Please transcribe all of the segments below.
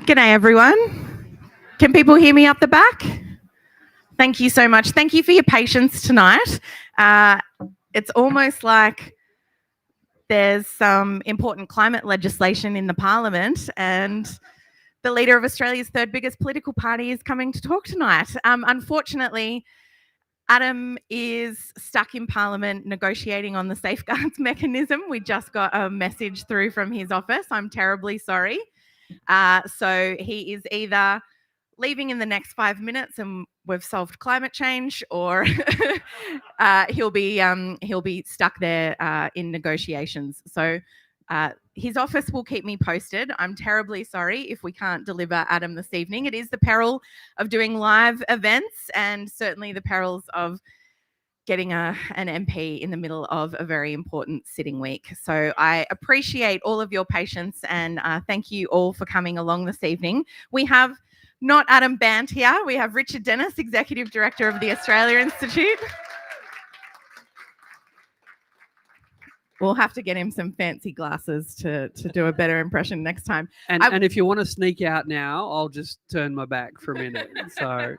G'day everyone. Can people hear me up the back? Thank you so much. Thank you for your patience tonight. It's almost like there's some important climate legislation in the Parliament and the leader of Australia's third biggest political party is coming to talk tonight. Unfortunately, Adam is stuck in Parliament negotiating on the safeguards mechanism. We just got a message through from his office. I'm terribly sorry. So he is either leaving in the next 5 minutes and we've solved climate change, or he'll be stuck there in negotiations. So his office will keep me posted. I'm terribly sorry if we can't deliver Adam this evening. It is the peril of doing live events and certainly the perils of getting an MP in the middle of a very important sitting week. So I appreciate all of your patience and thank you all for coming along this evening. We have not Adam Bandt here, we have Richard Dennis, Executive Director of the Australia Institute. We'll have to get him some fancy glasses to do a better impression next time. And if you want to sneak out now, I'll just turn my back for a minute. So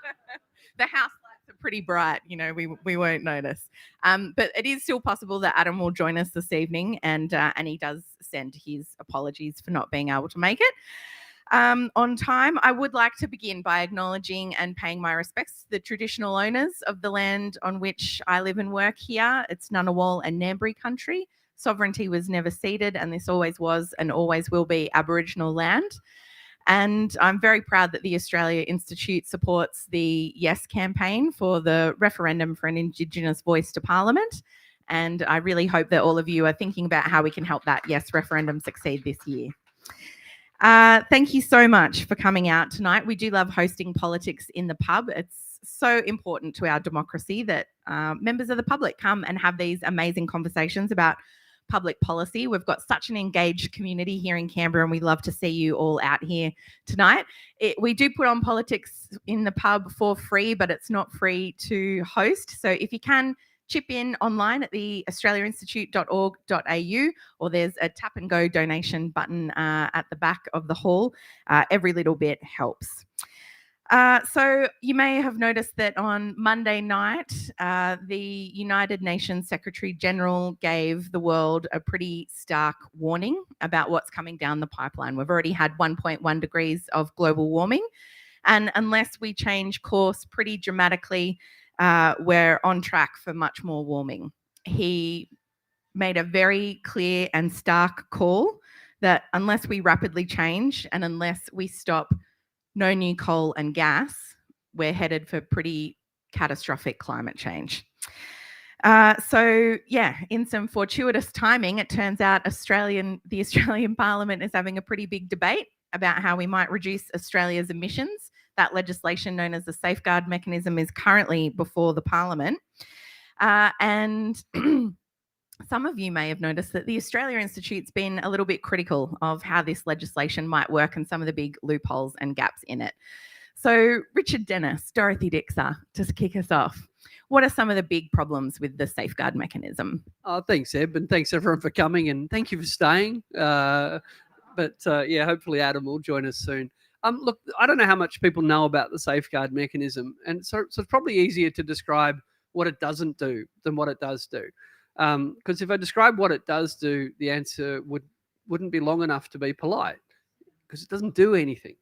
the house lights are pretty bright, you know, we won't notice. But it is still possible that Adam will join us this evening, and he does send his apologies for not being able to make it on time. I would like to begin by acknowledging and paying my respects to the traditional owners of the land on which I live and work here. It's Ngunnawal and Ngambri country. Sovereignty was never ceded, and this always was and always will be Aboriginal land. And I'm very proud that the Australia Institute supports the Yes campaign for the referendum for an Indigenous voice to Parliament. And I really hope that all of you are thinking about how we can help that Yes referendum succeed this year. Thank you so much for coming out tonight. We do love hosting politics in the pub. It's so important to our democracy that members of the public come and have these amazing conversations about public policy. We've got such an engaged community here in Canberra and we love to see you all out here tonight. We do put on politics in the pub for free, but it's not free to host. So if you can, chip in online at the australiainstitute.org.au, or there's a tap and go donation button at the back of the hall. Every little bit helps. So you may have noticed that on Monday night, the United Nations Secretary General gave the world a pretty stark warning about what's coming down the pipeline. We've already had 1.1 degrees of global warming, and unless we change course pretty dramatically, we're on track for much more warming. He made a very clear and stark call that unless we rapidly change and unless we stop no new coal and gas, we're headed for pretty catastrophic climate change. So yeah, in some fortuitous timing, it turns out the Australian Parliament is having a pretty big debate about how we might reduce Australia's emissions. That legislation known as the safeguard mechanism is currently before the Parliament. And some of you may have noticed that the Australia Institute's been a little bit critical of how this legislation might work and some of the big loopholes and gaps in it. So Richard Dennis, Dorothy Dixer, to kick us off, what are some of the big problems with the safeguard mechanism? Oh, thanks, Eb, and thanks everyone for coming, and thank you for staying. Yeah, hopefully Adam will join us soon. Look, I don't know how much people know about the safeguard mechanism, and so it's probably easier to describe what it doesn't do than what it does do. Because if I describe what it does do, the answer wouldn't be long enough to be polite, because it doesn't do anything.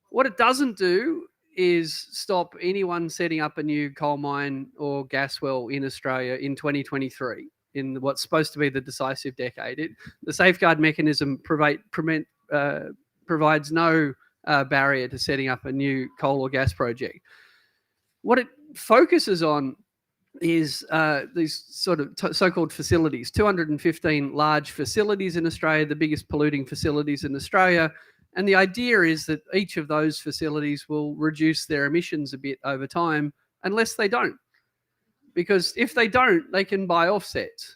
What it doesn't do is stop anyone setting up a new coal mine or gas well in Australia in 2023, in what's supposed to be the decisive decade. The safeguard mechanism provides no barrier to setting up a new coal or gas project. What it focuses on is these sort of so-called facilities, 215 large facilities in Australia, the biggest polluting facilities in Australia. And the idea is that each of those facilities will reduce their emissions a bit over time, unless they don't. Because if they don't, they can buy offsets.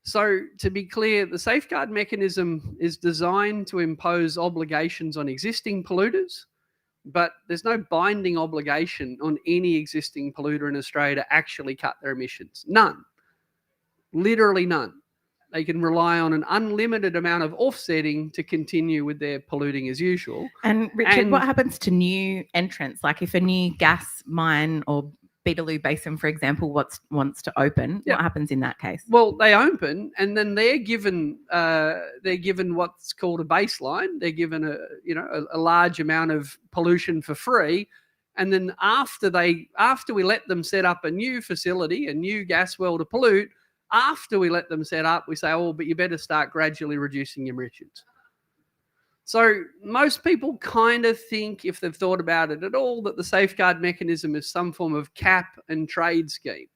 So to be clear, the safeguard mechanism is designed to impose obligations on existing polluters, but there's no binding obligation on any existing polluter in Australia to actually cut their emissions. None. Literally none. They can rely on an unlimited amount of offsetting to continue with their polluting as usual. And Richard, what happens to new entrants? Like if a new gas mine or Beetaloo Basin, for example, wants to open, what happens in that case? Well, they open, and then they're given what's called a baseline. They're given a large amount of pollution for free, and then after we let them set up a new facility, a new gas well to pollute, after we let them set up, we say, oh, but you better start gradually reducing your emissions. So most people kind of think, if they've thought about it at all, that the safeguard mechanism is some form of cap and trade scheme,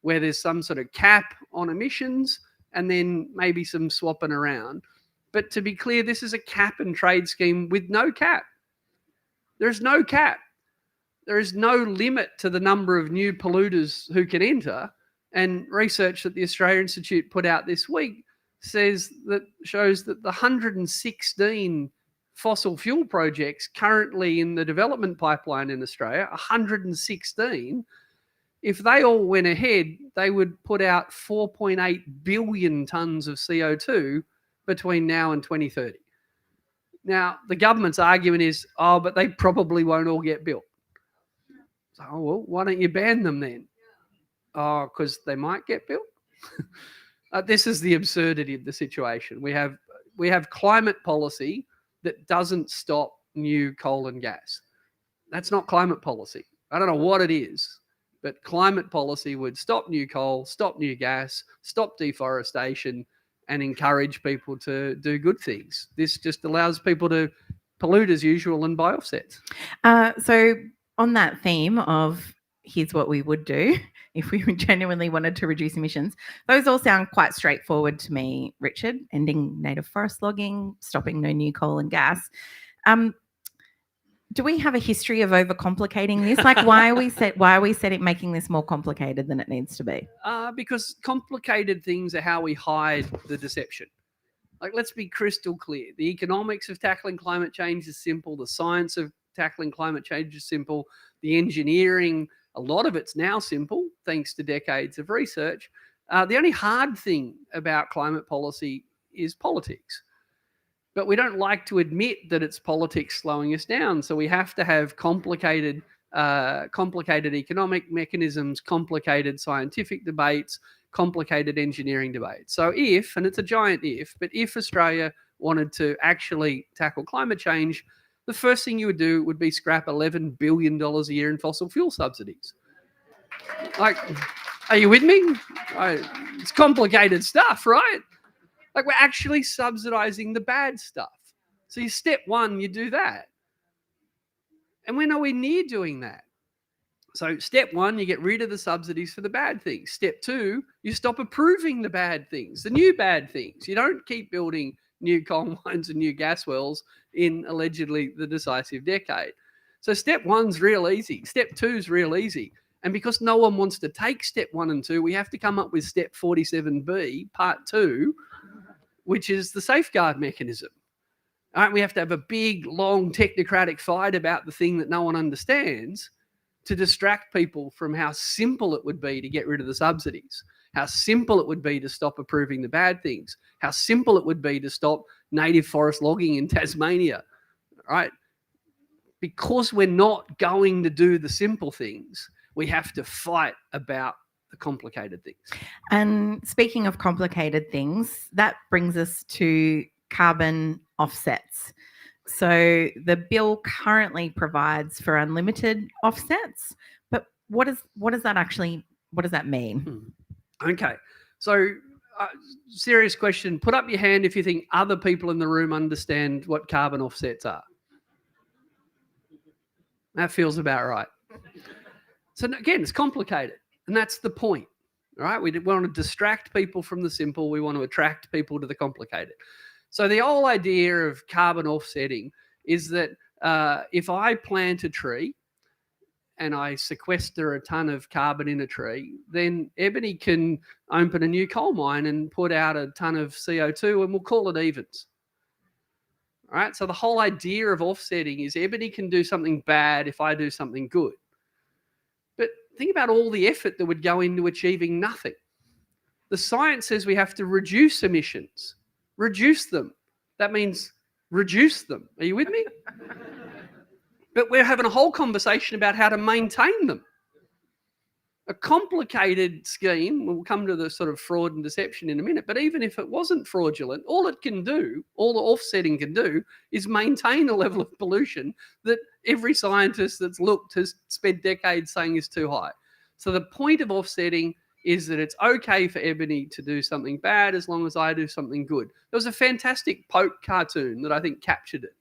where there's some sort of cap on emissions and then maybe some swapping around. But to be clear, this is a cap and trade scheme with no cap. There's no cap. There is no limit to the number of new polluters who can enter. And research that the Australia Institute put out this week shows that the 116 fossil fuel projects currently in the development pipeline in Australia, 116, if they all went ahead, they would put out 4.8 billion tonnes of CO2 between now and 2030. Now, the government's argument is, oh, but they probably won't all get built. So, well, why don't you ban them then? Oh, because they might get built? This is the absurdity of the situation. We have climate policy that doesn't stop new coal and gas. That's not climate policy. I don't know what it is, but climate policy would stop new coal, stop new gas, stop deforestation, and encourage people to do good things. This just allows people to pollute as usual and buy offsets. So on that theme of here's what we would do if we genuinely wanted to reduce emissions, those all sound quite straightforward to me, Richard. Ending native forest logging, stopping no new coal and gas. Do we have a history of overcomplicating this? Like, why are we making this more complicated than it needs to be? Because complicated things are how we hide the deception. Like, let's be crystal clear. The economics of tackling climate change is simple. The science of tackling climate change is simple. The engineering, a lot of it's now simple, thanks to decades of research. The only hard thing about climate policy is politics. But we don't like to admit that it's politics slowing us down. So we have to have complicated economic mechanisms, complicated scientific debates, complicated engineering debates. So if, and it's a giant if, but if Australia wanted to actually tackle climate change, the first thing you would do would be scrap $11 billion a year in fossil fuel subsidies. Like, are you with me? It's complicated stuff, right? Like, we're actually subsidizing the bad stuff. So you step one, you do that. And we're nowhere near doing that. So step one, you get rid of the subsidies for the bad things. Step two, you stop approving the bad things, the new bad things. You don't keep building new coal mines and new gas wells in allegedly the decisive decade. So step one's real easy. Step two's real easy. And because no one wants to take step 1 and 2, we have to come up with step 47B, part 2, which is the safeguard mechanism. All right, we have to have a big, long technocratic fight about the thing that no one understands to distract people from how simple it would be to get rid of the subsidies, how simple it would be to stop approving the bad things, how simple it would be to stop native forest logging in Tasmania, right? Because we're not going to do the simple things, we have to fight about the complicated things. And speaking of complicated things, that brings us to carbon offsets. So the bill currently provides for unlimited offsets, but what does that mean? Okay, so serious question. Put up your hand if you think other people in the room understand what carbon offsets are. That feels about right. So again, it's complicated, and that's the point. All right, we want to distract people from the simple. We want to attract people to the complicated. So the whole idea of carbon offsetting is that if I plant a tree and I sequester a ton of carbon in a tree, then Ebony can open a new coal mine and put out a ton of CO2, and we'll call it evens. All right, so the whole idea of offsetting is Ebony can do something bad if I do something good. But think about all the effort that would go into achieving nothing. The science says we have to reduce emissions. Reduce them. That means reduce them. Are you with me? But we're having a whole conversation about how to maintain them. A complicated scheme. We'll come to the sort of fraud and deception in a minute. But even if it wasn't fraudulent, all it can do, all the offsetting can do, is maintain a level of pollution that every scientist that's looked has spent decades saying is too high. So the point of offsetting is that it's okay for Ebony to do something bad as long as I do something good. There was a fantastic Poke cartoon that I think captured it.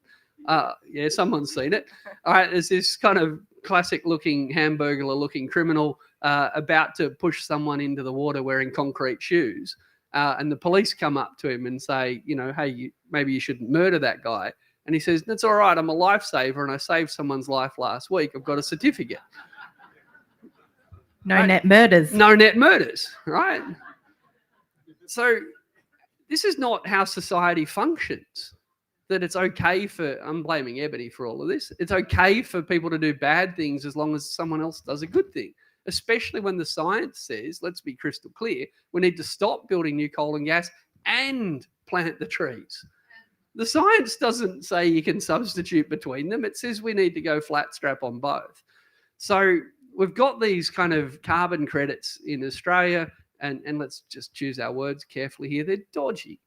Yeah, someone's seen it. All right, there's this kind of classic-looking hamburger-looking criminal about to push someone into the water wearing concrete shoes, and the police come up to him and say, hey, maybe you shouldn't murder that guy. And he says, that's all right, I'm a lifesaver and I saved someone's life last week. I've got a certificate. No net murders. No net murders, right? So this is not how society functions. That it's okay for, I'm blaming Ebony for all of this, it's okay for people to do bad things as long as someone else does a good thing, especially when the science says, let's be crystal clear, we need to stop building new coal and gas and plant the trees. The science doesn't say you can substitute between them. It says we need to go flat strap on both. So we've got these kind of carbon credits in Australia, and let's just choose our words carefully here, they're dodgy.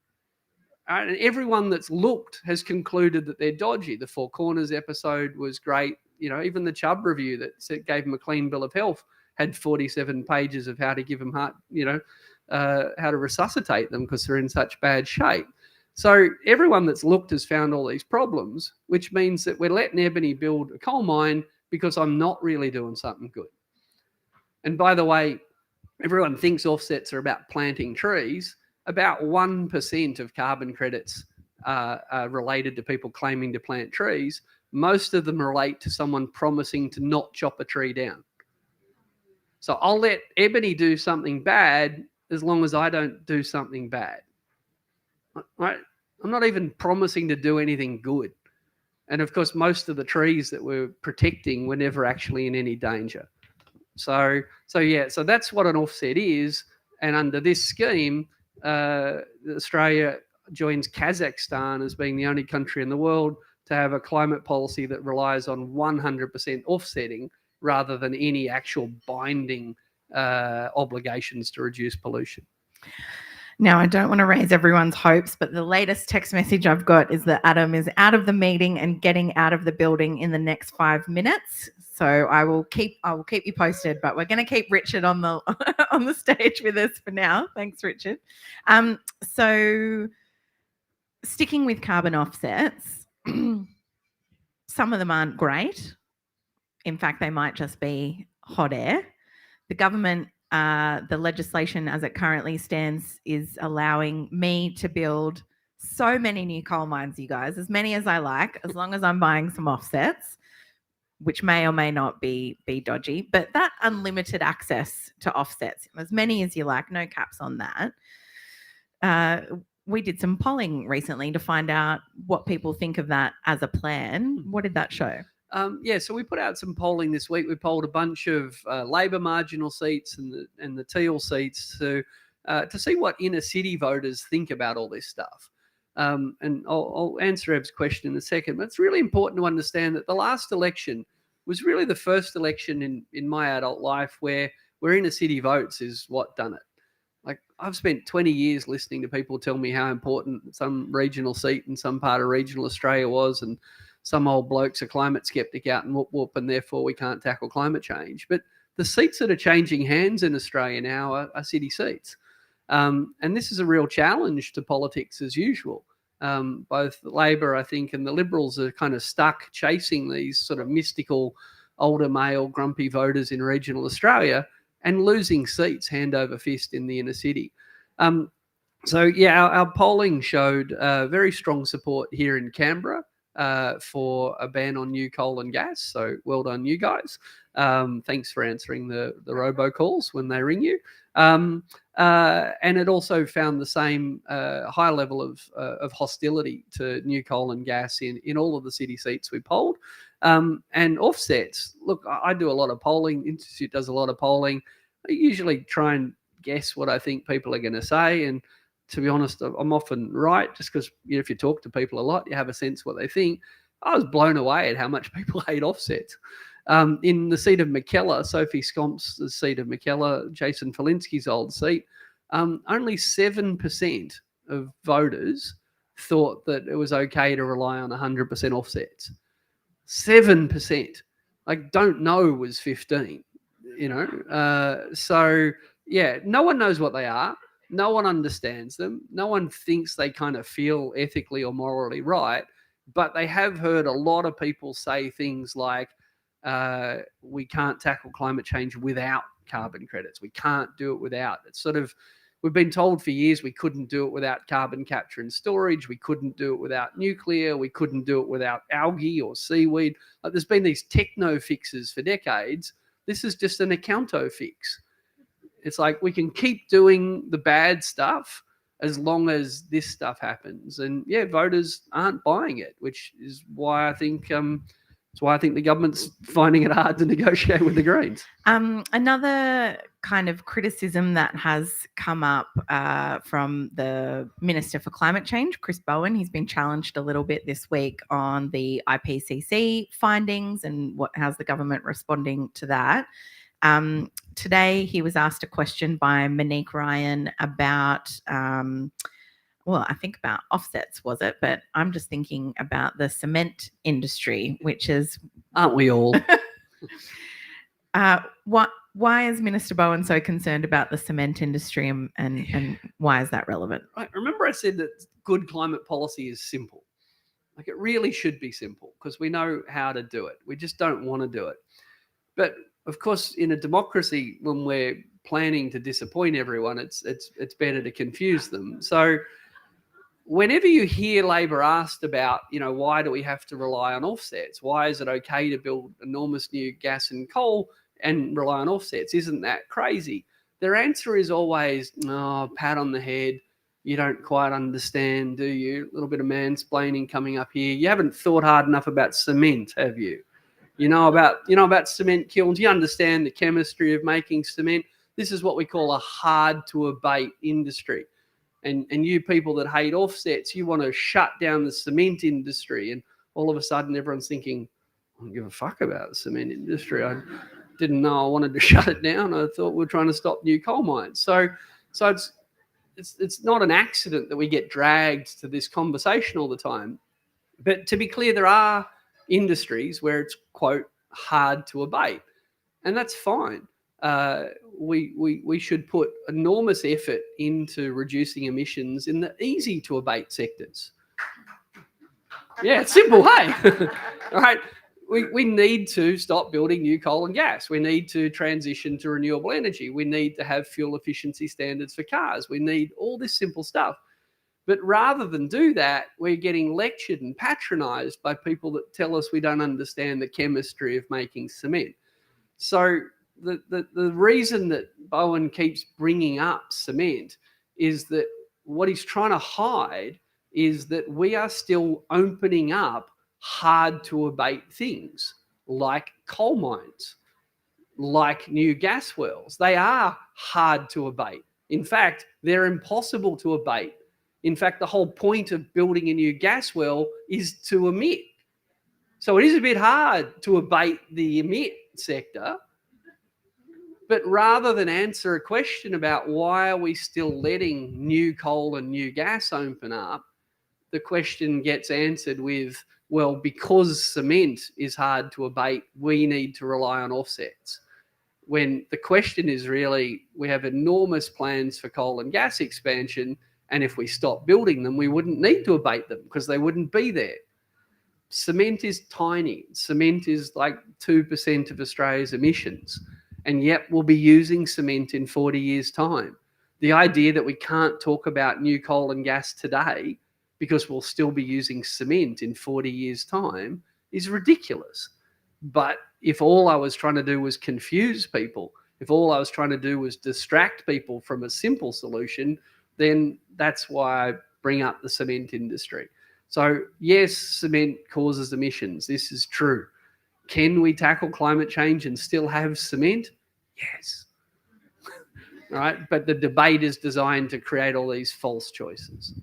And everyone that's looked has concluded that they're dodgy. The Four Corners episode was great. Even the Chubb review that gave them a clean bill of health had 47 pages of how to give them how to resuscitate them because they're in such bad shape. So everyone that's looked has found all these problems, which means that we're letting Ebony build a coal mine because I'm not really doing something good. And by the way, everyone thinks offsets are about planting trees. About 1% of carbon credits are related to people claiming to plant trees. Most of them relate to someone promising to not chop a tree down. So I'll let Ebony do something bad as long as I don't do something bad. Right? I'm not even promising to do anything good. And of course, most of the trees that we're protecting were never actually in any danger. So that's what an offset is. And under this scheme, Australia joins Kazakhstan as being the only country in the world to have a climate policy that relies on 100% offsetting rather than any actual binding obligations to reduce pollution. Now, I don't want to raise everyone's hopes, but the latest text message I've got is that Adam is out of the meeting and getting out of the building in the next 5 minutes. So I will keep you posted, but we're going to keep Richard on the on the stage with us for now. Thanks, Richard. So sticking with carbon offsets, some of them aren't great. In fact, they might just be hot air. The government, the legislation as it currently stands is allowing me to build so many new coal mines, you guys, as many as I like, as long as I'm buying some offsets, which may or may not be dodgy, but that unlimited access to offsets, as many as you like, no caps on that. We did some polling recently to find out what people think of that as a plan. What did that show? So we put out some polling this week. We polled a bunch of Labor marginal seats and the Teal seats to see what inner city voters think about all this stuff. And I'll answer Ev's question in a second, but it's really important to understand that the last election was really the first election in my adult life where inner city votes is what done it. Like, I've spent 20 years listening to people tell me how important some regional seat in some part of regional Australia was, and some old bloke's a climate skeptic out and whoop, and therefore we can't tackle climate change. But the seats that are changing hands in Australia now are city seats. And this is a real challenge to politics as usual. Both Labor, I think, and the Liberals are kind of stuck chasing these sort of mystical, older male, grumpy voters in regional Australia and losing seats hand over fist in the inner city. Our polling showed very strong support here in Canberra for a ban on new coal and gas. So well done, you guys. Thanks for answering the robocalls when they ring you. And it also found the same high level of hostility to new coal and gas in all of the city seats we polled. And offsets. Look, I do a lot of polling. Institute does a lot of polling. I usually try and guess what I think people are going to say. And to be honest, I'm often right, just because if you talk to people a lot, you have a sense what they think. I was blown away at how much people hate offsets. In the seat of Mackellar, Sophie Scomp's the seat of Mackellar, Jason Falinski's old seat, only 7% of voters thought that it was okay to rely on 100% offsets. 7%. Like, don't know was 15, So, yeah, no one knows what they are. No one understands them. No one thinks they kind of feel ethically or morally right. But they have heard a lot of people say things like, we can't tackle climate change without carbon credits. We can't do it without. It's sort of, we've been told for years we couldn't do it without carbon capture and storage. We couldn't do it without nuclear. We couldn't do it without algae or seaweed. Like, there's been these techno fixes for decades. This is just an accounto fix. It's like, we can keep doing the bad stuff as long as this stuff happens. And yeah, voters aren't buying it, which is why I think the government's finding it hard to negotiate with the Greens. Another kind of criticism that has come up from the Minister for Climate Change, Chris Bowen, he's been challenged a little bit this week on the IPCC findings and how's the government responding to that. Today, he was asked a question by Monique Ryan about, I think about offsets, was it? But I'm just thinking about the cement industry, which is... Aren't we all? Why is Minister Bowen so concerned about the cement industry and why is that relevant? I remember I said that good climate policy is simple. Like, it really should be simple because we know how to do it. We just don't want to do it. But of course, in a democracy, when we're planning to disappoint everyone, it's better to confuse them. So whenever you hear Labor asked about, why do we have to rely on offsets? Why is it okay to build enormous new gas and coal and rely on offsets? Isn't that crazy? Their answer is always, pat on the head. You don't quite understand, do you? A little bit of mansplaining coming up here. You haven't thought hard enough about cement, have you? You know about cement kilns. You understand the chemistry of making cement. This is what we call a hard-to-abate industry. And you people that hate offsets, you want to shut down the cement industry. And all of a sudden, everyone's thinking, I don't give a fuck about the cement industry. I didn't know I wanted to shut it down. I thought we were trying to stop new coal mines. So it's not an accident that we get dragged to this conversation all the time. But to be clear, there are industries where it's, quote, hard to abate. And that's fine. We should put enormous effort into reducing emissions in the easy to abate sectors. Yeah, it's simple, hey? All right. We need to stop building new coal and gas. We need to transition to renewable energy. We need to have fuel efficiency standards for cars. We need all this simple stuff. But rather than do that, we're getting lectured and patronised by people that tell us we don't understand the chemistry of making cement. So the reason that Bowen keeps bringing up cement is that what he's trying to hide is that we are still opening up hard to abate things like coal mines, like new gas wells. They are hard to abate. In fact, they're impossible to abate. In fact, the whole point of building a new gas well is to emit. So it is a bit hard to abate the emit sector. But rather than answer a question about why are we still letting new coal and new gas open up, the question gets answered with, well, because cement is hard to abate, we need to rely on offsets. When the question is really, we have enormous plans for coal and gas expansion, and if we stop building them, we wouldn't need to abate them because they wouldn't be there. Cement is tiny. Cement is like 2% of Australia's emissions, and yet we'll be using cement in 40 years' time. The idea that we can't talk about new coal and gas today because we'll still be using cement in 40 years' time is ridiculous. But if all I was trying to do was confuse people, if all I was trying to do was distract people from a simple solution, then that's why I bring up the cement industry. So yes, cement causes emissions. This is true. Can we tackle climate change and still have cement? Yes. right? But the debate is designed to create all these false choices.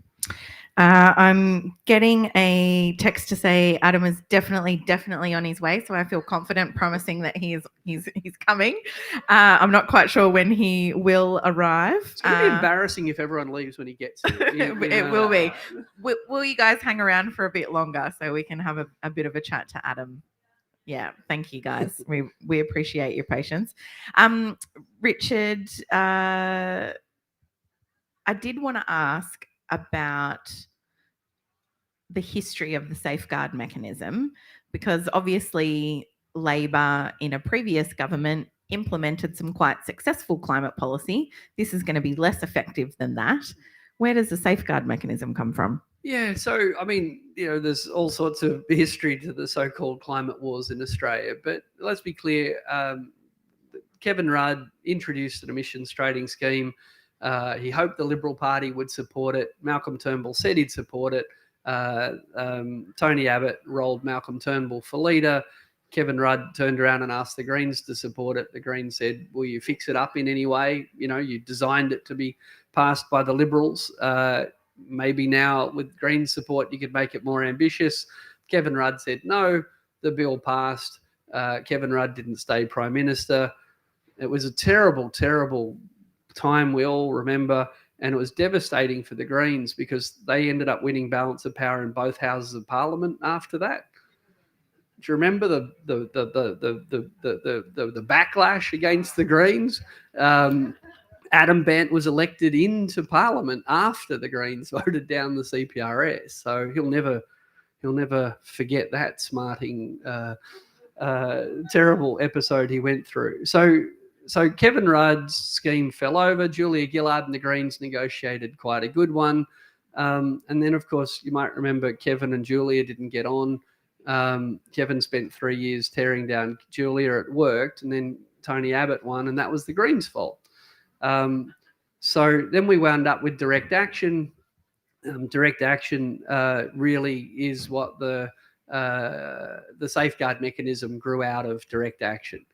I'm getting a text to say Adam is definitely on his way, so I feel confident promising that he's coming. I'm not quite sure when he will arrive. It's going to be embarrassing if everyone leaves when he gets here. It will be. Will you guys hang around for a bit longer so we can have a bit of a chat to Adam? Yeah, thank you guys. We appreciate your patience. Richard, I did want to ask about the history of the safeguard mechanism, because obviously Labor in a previous government implemented some quite successful climate policy. This is going to be less effective than that. Where does the safeguard mechanism come from? Yeah, so I mean, there's all sorts of history to the so-called climate wars in Australia, but let's be clear, Kevin Rudd introduced an emissions trading scheme. He hoped the Liberal Party would support it. Malcolm Turnbull said he'd support it. Tony Abbott rolled Malcolm Turnbull for leader. Kevin Rudd turned around and asked the Greens to support it. The Greens said, will you fix it up in any way? You designed it to be passed by the Liberals. Maybe now with Greens support, you could make it more ambitious. Kevin Rudd said no. The bill passed. Kevin Rudd didn't stay Prime Minister. It was a terrible, terrible time we all remember. And it was devastating for the Greens because they ended up winning balance of power in both houses of Parliament after that. Do you remember the backlash against the Greens? Adam Bandt was elected into Parliament after the Greens voted down the CPRS, so he'll never forget that smarting, terrible episode he went through. So Kevin Rudd's scheme fell over. Julia Gillard and the Greens negotiated quite a good one. And then, of course, you might remember Kevin and Julia didn't get on. Kevin spent 3 years tearing down Julia. It worked. And then Tony Abbott won, and that was the Greens' fault. So then we wound up with direct action. Direct action really is what the safeguard mechanism grew out of. Direct action.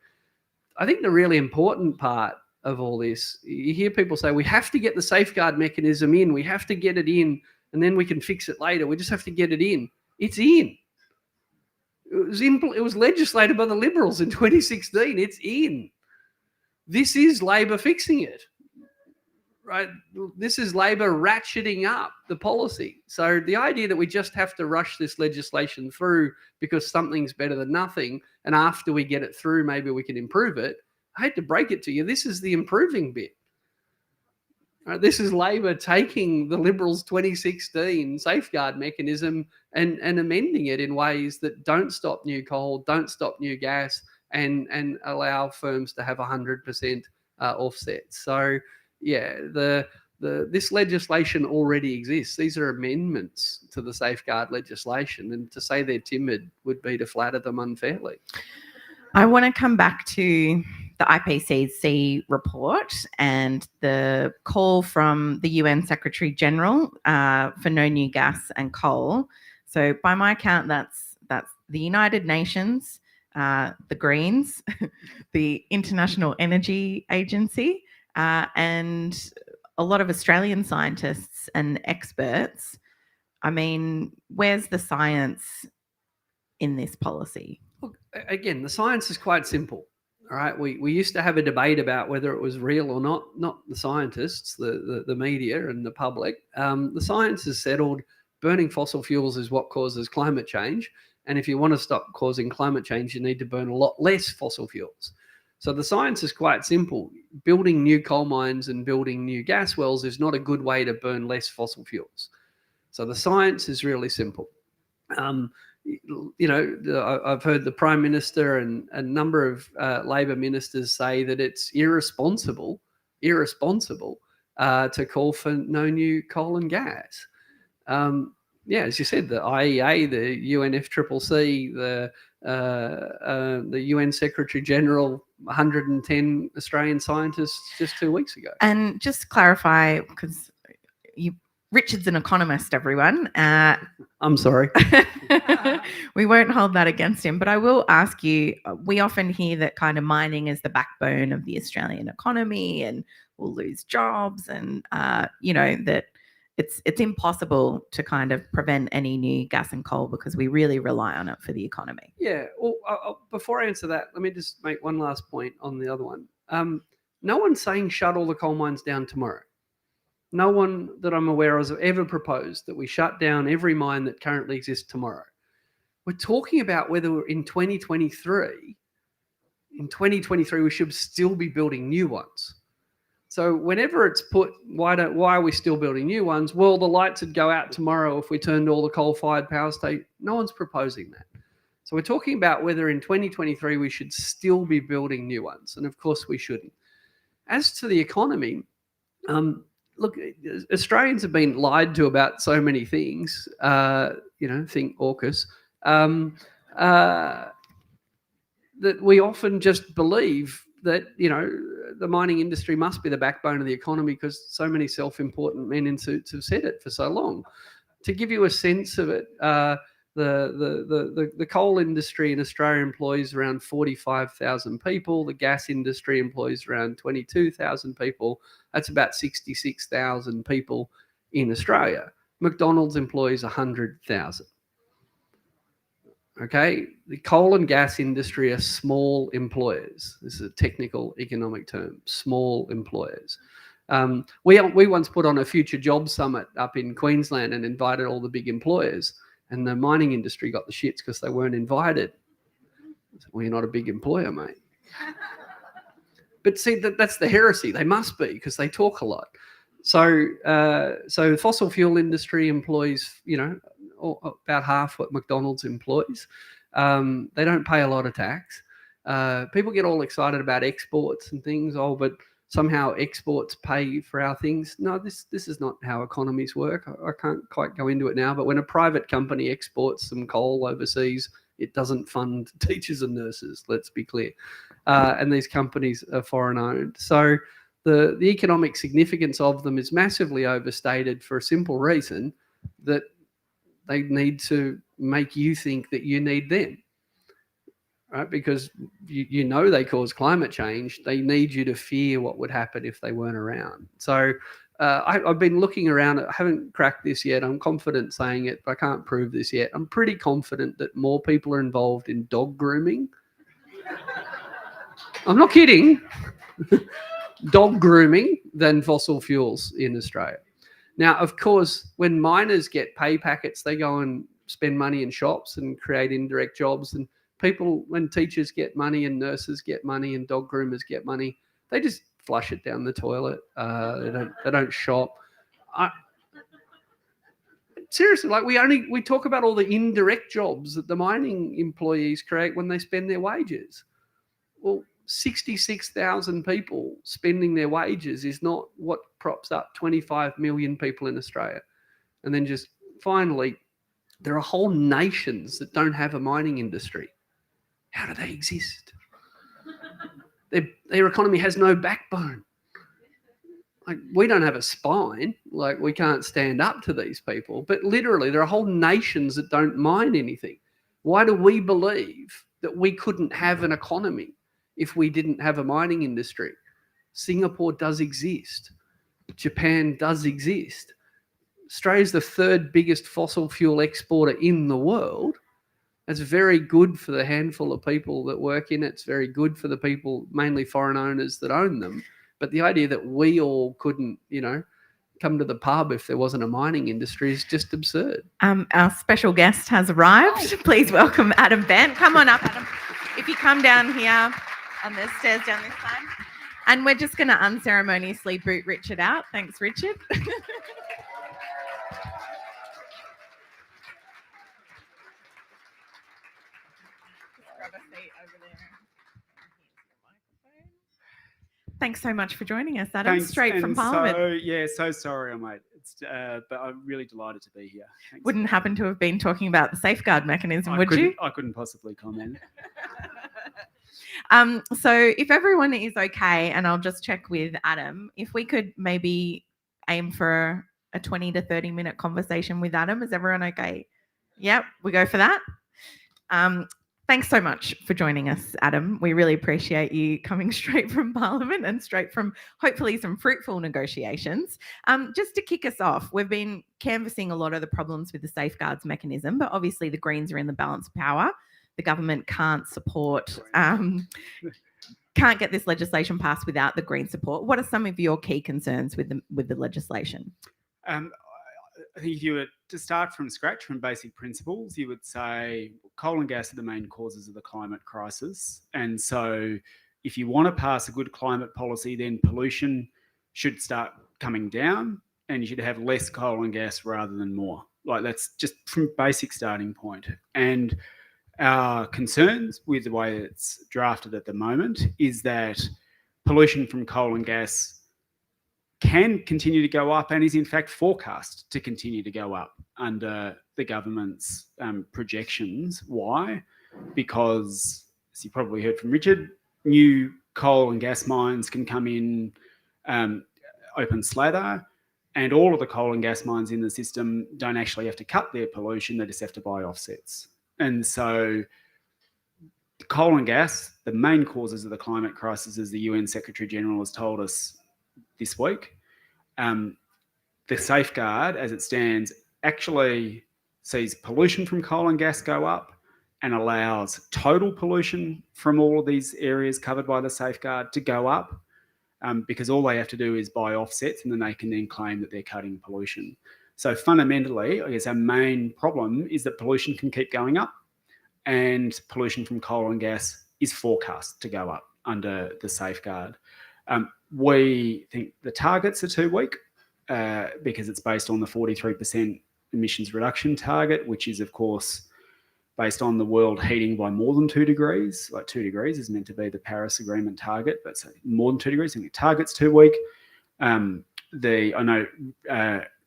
I think the really important part of all this, you hear people say, we have to get the safeguard mechanism in, we have to get it in, and then we can fix it later. We just have to get it in. It's in. It was legislated by the Liberals in 2016. It's in. This is Labor fixing it, right? This is Labor ratcheting up the policy. So the idea that we just have to rush this legislation through because something's better than nothing, and after we get it through, maybe we can improve it. I hate to break it to you. This is the improving bit. Right? This is Labor taking the Liberals' 2016 safeguard mechanism and amending it in ways that don't stop new coal, don't stop new gas, and allow firms to have 100% offsets. So, yeah, this legislation already exists. These are amendments to the safeguard legislation, and to say they're timid would be to flatter them unfairly. I want to come back to the IPCC report and the call from the UN Secretary General for no new gas and coal. So by my count, that's the United Nations, the Greens, the International Energy Agency, and a lot of Australian scientists and experts. I mean, where's the science in this policy? Look, again, the science is quite simple. All right, we used to have a debate about whether it was real or not the scientists, the media and the public. The science is settled. Burning fossil fuels is what causes climate change. And if you want to stop causing climate change, you need to burn a lot less fossil fuels. So the science is quite simple. Building new coal mines and building new gas wells is not a good way to burn less fossil fuels. So the science is really simple. I've heard the Prime Minister and a number of Labor ministers say that it's irresponsible to call for no new coal and gas. As you said, the IEA, the UNFCCC, the UN Secretary General, 110 Australian scientists just 2 weeks ago. And just to clarify, because Richard's an economist, everyone. I'm sorry. We won't hold that against him, but I will ask you, we often hear that kind of mining is the backbone of the Australian economy and we'll lose jobs, and that it's impossible to kind of prevent any new gas and coal because we really rely on it for the economy. Yeah. Well, before I answer that, let me just make one last point on the other one. No one's saying shut all the coal mines down tomorrow. No one that I'm aware of has ever proposed that we shut down every mine that currently exists tomorrow. We're talking about whether we're in 2023. In 2023, we should still be building new ones. So whenever it's put, why are we still building new ones? Well, the lights would go out tomorrow if we turned all the coal-fired power stations. No one's proposing that. So we're talking about whether in 2023 we should still be building new ones. And of course we shouldn't. As to the economy, look, Australians have been lied to about so many things, think AUKUS, that we often just believe that, the mining industry must be the backbone of the economy because so many self-important men in suits have said it for so long. To give you a sense of it, the coal industry in Australia employs around 45,000 people. The gas industry employs around 22,000 people. That's about 66,000 people in Australia. McDonald's employs 100,000. Okay, the coal and gas industry are small employers. This is a technical economic term, small employers. We once put on a future jobs summit up in Queensland and invited all the big employers, and the mining industry got the shits because they weren't invited. Well, you're not a big employer, mate. But see, that's the heresy. They must be because they talk a lot. So the fossil fuel industry employs, about half what McDonald's employs. They don't pay a lot of tax. People get all excited about exports and things. Oh, but somehow exports pay for our things. No, this is not how economies work. I can't quite go into it now. But when a private company exports some coal overseas, it doesn't fund teachers and nurses. Let's be clear. And these companies are foreign owned. So the economic significance of them is massively overstated for a simple reason, that they need to make you think that you need them, right? Because they cause climate change. They need you to fear what would happen if they weren't around. So I've been looking around. I haven't cracked this yet. I'm confident saying it, but I can't prove this yet. I'm pretty confident that more people are involved in dog grooming. I'm not kidding. Dog grooming than fossil fuels in Australia. Now, of course, when miners get pay packets, they go and spend money in shops and create indirect jobs. And when teachers get money and nurses get money and dog groomers get money, they just flush it down the toilet. They don't shop. Seriously, we talk about all the indirect jobs that the mining employees create when they spend their wages. Well, 66,000 people spending their wages is not what props up 25 million people in Australia. And then just finally, there are whole nations that don't have a mining industry. How do they exist? Their economy has no backbone. Like, we don't have a spine. Like, we can't stand up to these people. But literally, there are whole nations that don't mine anything. Why do we believe that we couldn't have an economy if we didn't have a mining industry? Singapore does exist. Japan does exist. Australia's the third biggest fossil fuel exporter in the world. It's very good for the handful of people that work in it. It's very good for the people, mainly foreign owners, that own them. But the idea that we all couldn't, come to the pub if there wasn't a mining industry is just absurd. Our special guest has arrived. Please welcome Adam Bandt. Come on up, Adam. If you come down here on the stairs down this side. And we're just going to unceremoniously boot Richard out. Thanks, Richard. Just grab a seat over there. Thanks so much for joining us, Adam. Thanks, Straight from Parliament. So sorry, mate. But I'm really delighted to be here. Thanks. Wouldn't happen to have been talking about the safeguard mechanism, would you? I couldn't possibly comment. So if everyone is okay, and I'll just check with Adam, if we could maybe aim for a 20 to 30 minute conversation with Adam. Is everyone okay? Yep, we go for that. Thanks so much for joining us, Adam. We really appreciate you coming straight from Parliament and straight from hopefully some fruitful negotiations. Just to kick us off, we've been canvassing a lot of the problems with the safeguards mechanism, but obviously the Greens are in the balance of power. The government can't support, can't get this legislation passed without the Green support. What are some of your key concerns with the legislation? I think if you were to start from scratch, from basic principles, you would say coal and gas are the main causes of the climate crisis. And so if you want to pass a good climate policy, then pollution should start coming down and you should have less coal and gas rather than more. Like, that's just from basic starting point. And our concerns with the way it's drafted at the moment is that pollution from coal and gas can continue to go up and is in fact forecast to continue to go up under the government's projections. Why? Because, as you probably heard from Richard, new coal and gas mines can come in open slather, and all of the coal and gas mines in the system don't actually have to cut their pollution, they just have to buy offsets. And so coal and gas, the main causes of the climate crisis, as the UN Secretary General has told us this week. The safeguard, as it stands, actually sees pollution from coal and gas go up and allows total pollution from all of these areas covered by the safeguard to go up, because all they have to do is buy offsets and then they can then claim that they're cutting pollution. So fundamentally, I guess our main problem is that pollution can keep going up, and pollution from coal and gas is forecast to go up under the safeguard. We think the targets are too weak because it's based on the 43% emissions reduction target, which is, of course, based on the world heating by more than 2 degrees. Like 2 degrees is meant to be the Paris Agreement target, but so more than 2 degrees, I think the target's too weak. I know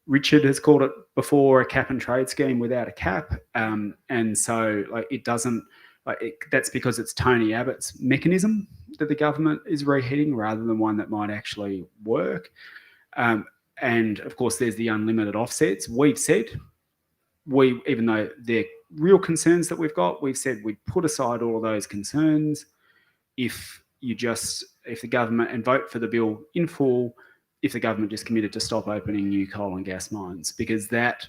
Richard has called it before a cap and trade scheme without a cap, and so it doesn't. That's because it's Tony Abbott's mechanism that the government is reheating rather than one that might actually work. And of course, there's the unlimited offsets. We've said, even though they're real concerns that we've got, we've said we'd put aside all of those concerns if the government, and vote for the bill in full, if the government just committed to stop opening new coal and gas mines, because that,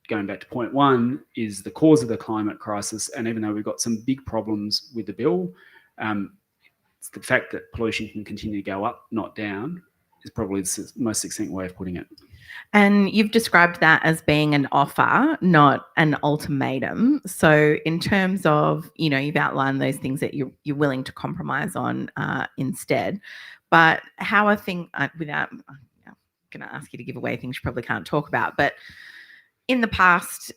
going back to point one, is the cause of the climate crisis. And even though we've got some big problems with the bill, it's the fact that pollution can continue to go up, not down, is probably the most succinct way of putting it. And you've described that as being an offer, not an ultimatum. So in terms of, you've outlined those things that you're willing to compromise on instead. But how I think, I'm going to ask you to give away things you probably can't talk about, but in the past,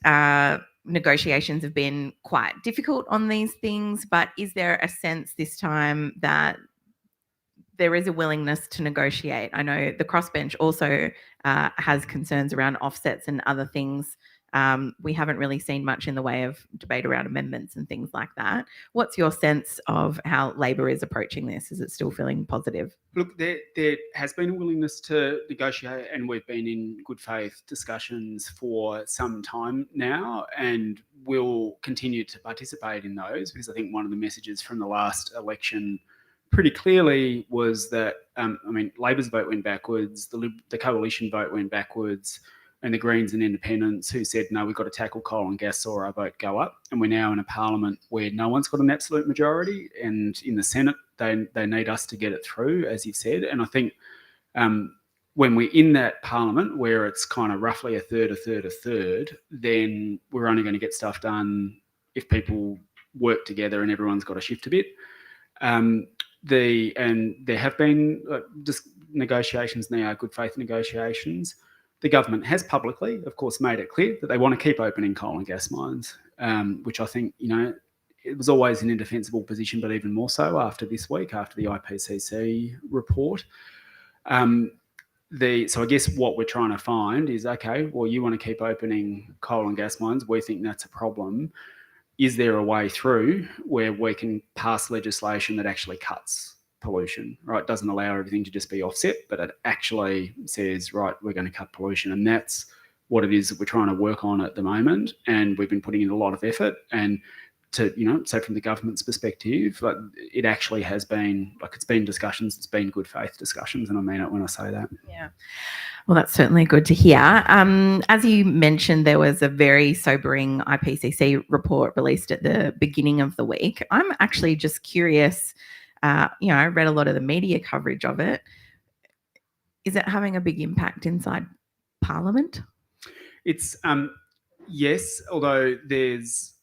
negotiations have been quite difficult on these things, but is there a sense this time that there is a willingness to negotiate? I know the crossbench also has concerns around offsets and other things. We haven't really seen much in the way of debate around amendments and things like that. What's your sense of how Labor is approaching this? Is it still feeling positive? Look, there has been a willingness to negotiate, and we've been in good faith discussions for some time now, and we'll continue to participate in those, because I think one of the messages from the last election pretty clearly was that, Labor's vote went backwards, the coalition vote went backwards, and the Greens and Independents, who said, no, we've got to tackle coal and gas, saw our vote go up. And we're now in a parliament where no one's got an absolute majority, and in the Senate, they need us to get it through, as you've said. And I think when we're in that parliament where it's kind of roughly a third, then we're only going to get stuff done if people work together and everyone's got to shift a bit. And there have been just negotiations now, good faith negotiations. The government has publicly, of course, made it clear that they want to keep opening coal and gas mines, which I think, it was always an indefensible position, but even more so after this week, after the IPCC report. So I guess what we're trying to find is, okay, well, you want to keep opening coal and gas mines. We think that's a problem. Is there a way through where we can pass legislation that actually cuts pollution, right? It doesn't allow everything to just be offset, but it actually says, right, we're going to cut pollution. And that's what it is that we're trying to work on at the moment. And we've been putting in a lot of effort. And so from the government's perspective, like it actually has been, like it's been discussions, it's been good faith discussions, and I mean it when I say that. Yeah. Well, that's certainly good to hear. As you mentioned, there was a very sobering IPCC report released at the beginning of the week. I'm actually just curious, I read a lot of the media coverage of it. Is it having a big impact inside Parliament? It's yes, although there's,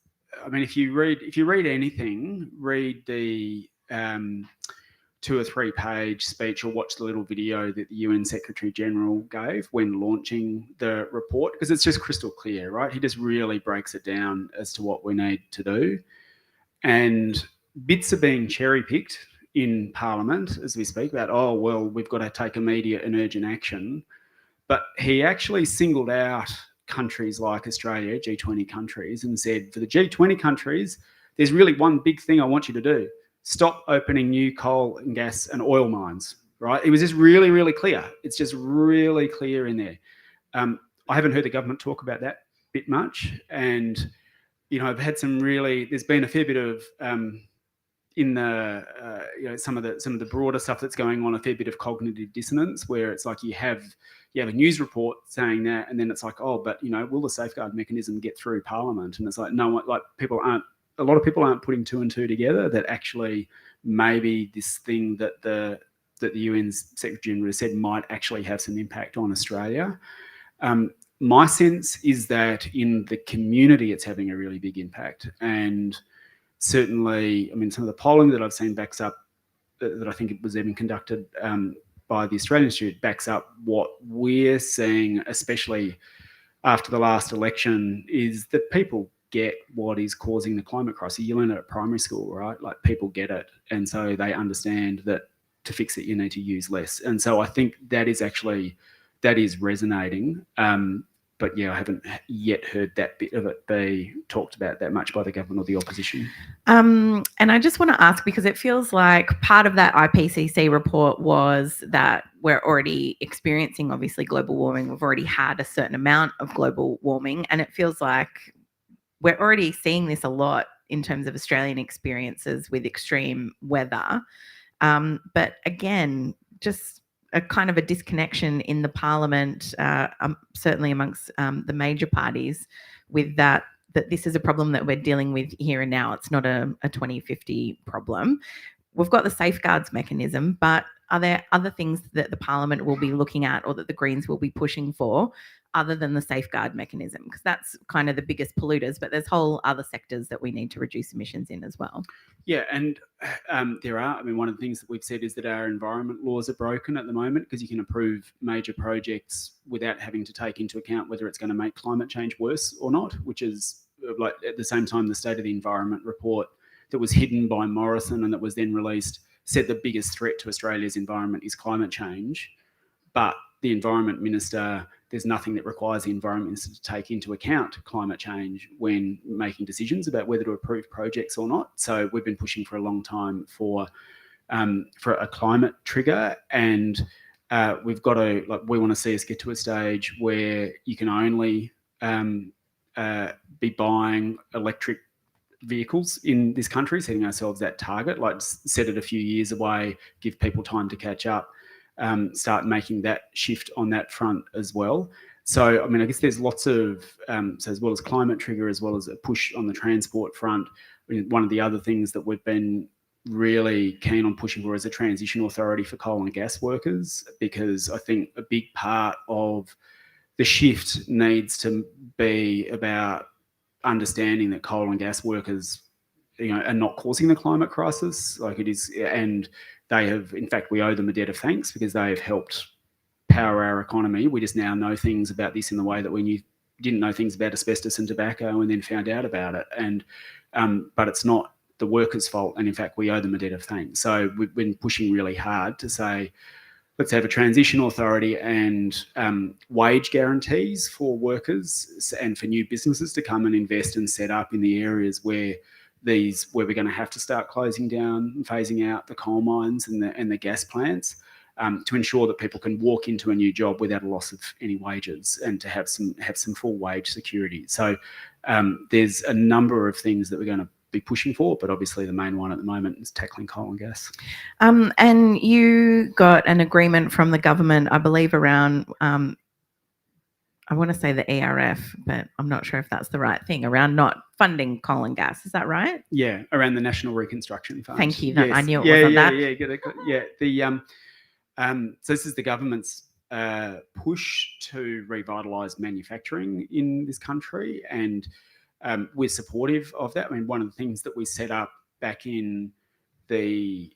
I mean, if you read anything, read the 2 or 3 page speech or watch the little video that the UN Secretary General gave when launching the report, because it's just crystal clear, right? He just really breaks it down as to what we need to do. And bits are being cherry picked in Parliament as we speak about, oh, well, we've got to take immediate and urgent action. But he actually singled out countries like Australia, G20 countries, and said, for the G20 countries, there's really one big thing I want you to do. Stop opening new coal and gas and oil mines, right? It was just really, really clear. It's just really clear in there. I haven't heard the government talk about that bit much. And, I've had there's been a fair bit of, in the, some of the broader stuff that's going on, a fair bit of cognitive dissonance where it's like you have a news report saying that, and then it's like, oh, but, will the safeguard mechanism get through Parliament? And it's like, no, like a lot of people aren't putting 2 and 2 together, that actually maybe this thing that the UN's Secretary General said might actually have some impact on Australia. My sense is that in the community, it's having a really big impact. And certainly, I mean, some of the polling that I've seen backs up, that I think it was even conducted by the Australian Institute, backs up what we're seeing, especially after the last election, is that people get what is causing the climate crisis. You learn it at primary school, right? Like people get it. And so they understand that to fix it, you need to use less. And so I think that is resonating. But yeah, I haven't yet heard that bit of it be talked about that much by the government or the opposition. And I just want to ask, because it feels like part of that IPCC report was that we're already experiencing, obviously, global warming. We've already had a certain amount of global warming, and it feels like we're already seeing this a lot in terms of Australian experiences with extreme weather. But again, just a kind of a disconnection in the Parliament, certainly amongst the major parties, with that this is a problem that we're dealing with here and now. It's not a 2050 problem. We've got the safeguards mechanism, but are there other things that the Parliament will be looking at, or that the Greens will be pushing for, other than the safeguard mechanism? Because that's kind of the biggest polluters, but there's whole other sectors that we need to reduce emissions in as well. Yeah, and there are. I mean, one of the things that we've said is that our environment laws are broken at the moment, because you can approve major projects without having to take into account whether it's going to make climate change worse or not, which is like at the same time the State of the Environment report that was hidden by Morrison and that was then released said the biggest threat to Australia's environment is climate change. But the Environment Minister, there's nothing that requires the Environment Minister to take into account climate change when making decisions about whether to approve projects or not. So we've been pushing for a long time for a climate trigger, and we've got to, like, we want to see us get to a stage where you can only be buying electric vehicles in this country, setting ourselves that target, like set it a few years away, give people time to catch up, start making that shift on that front as well. So, I mean, I guess there's lots of, so as well as climate trigger, as well as a push on the transport front, one of the other things that we've been really keen on pushing for is a transition authority for coal and gas workers, because I think a big part of the shift needs to be about understanding that coal and gas workers, are not causing the climate crisis like it is, and they have, in fact, we owe them a debt of thanks because they have helped power our economy. We just now know things about this in the way that we didn't know things about asbestos and tobacco and then found out about it. And but it's not the workers' fault, and in fact, we owe them a debt of thanks. So we've been pushing really hard to say, let's have a transition authority and wage guarantees for workers and for new businesses to come and invest and set up in the areas where we're going to have to start closing down and phasing out the coal mines and the gas plants, to ensure that people can walk into a new job without a loss of any wages and to have some full wage security. So there's a number of things that we're going to be pushing for, but obviously the main one at the moment is tackling coal and gas. And you got an agreement from the government, I believe, around, I want to say the ERF, but I'm not sure if that's the right thing, around not funding coal and gas. Is that right? Yeah, around the National Reconstruction Fund. Thank you. Yes. I knew it wasn't that. So this is the government's push to revitalise manufacturing in this country, and we're supportive of that. I mean, one of the things that we set up back in the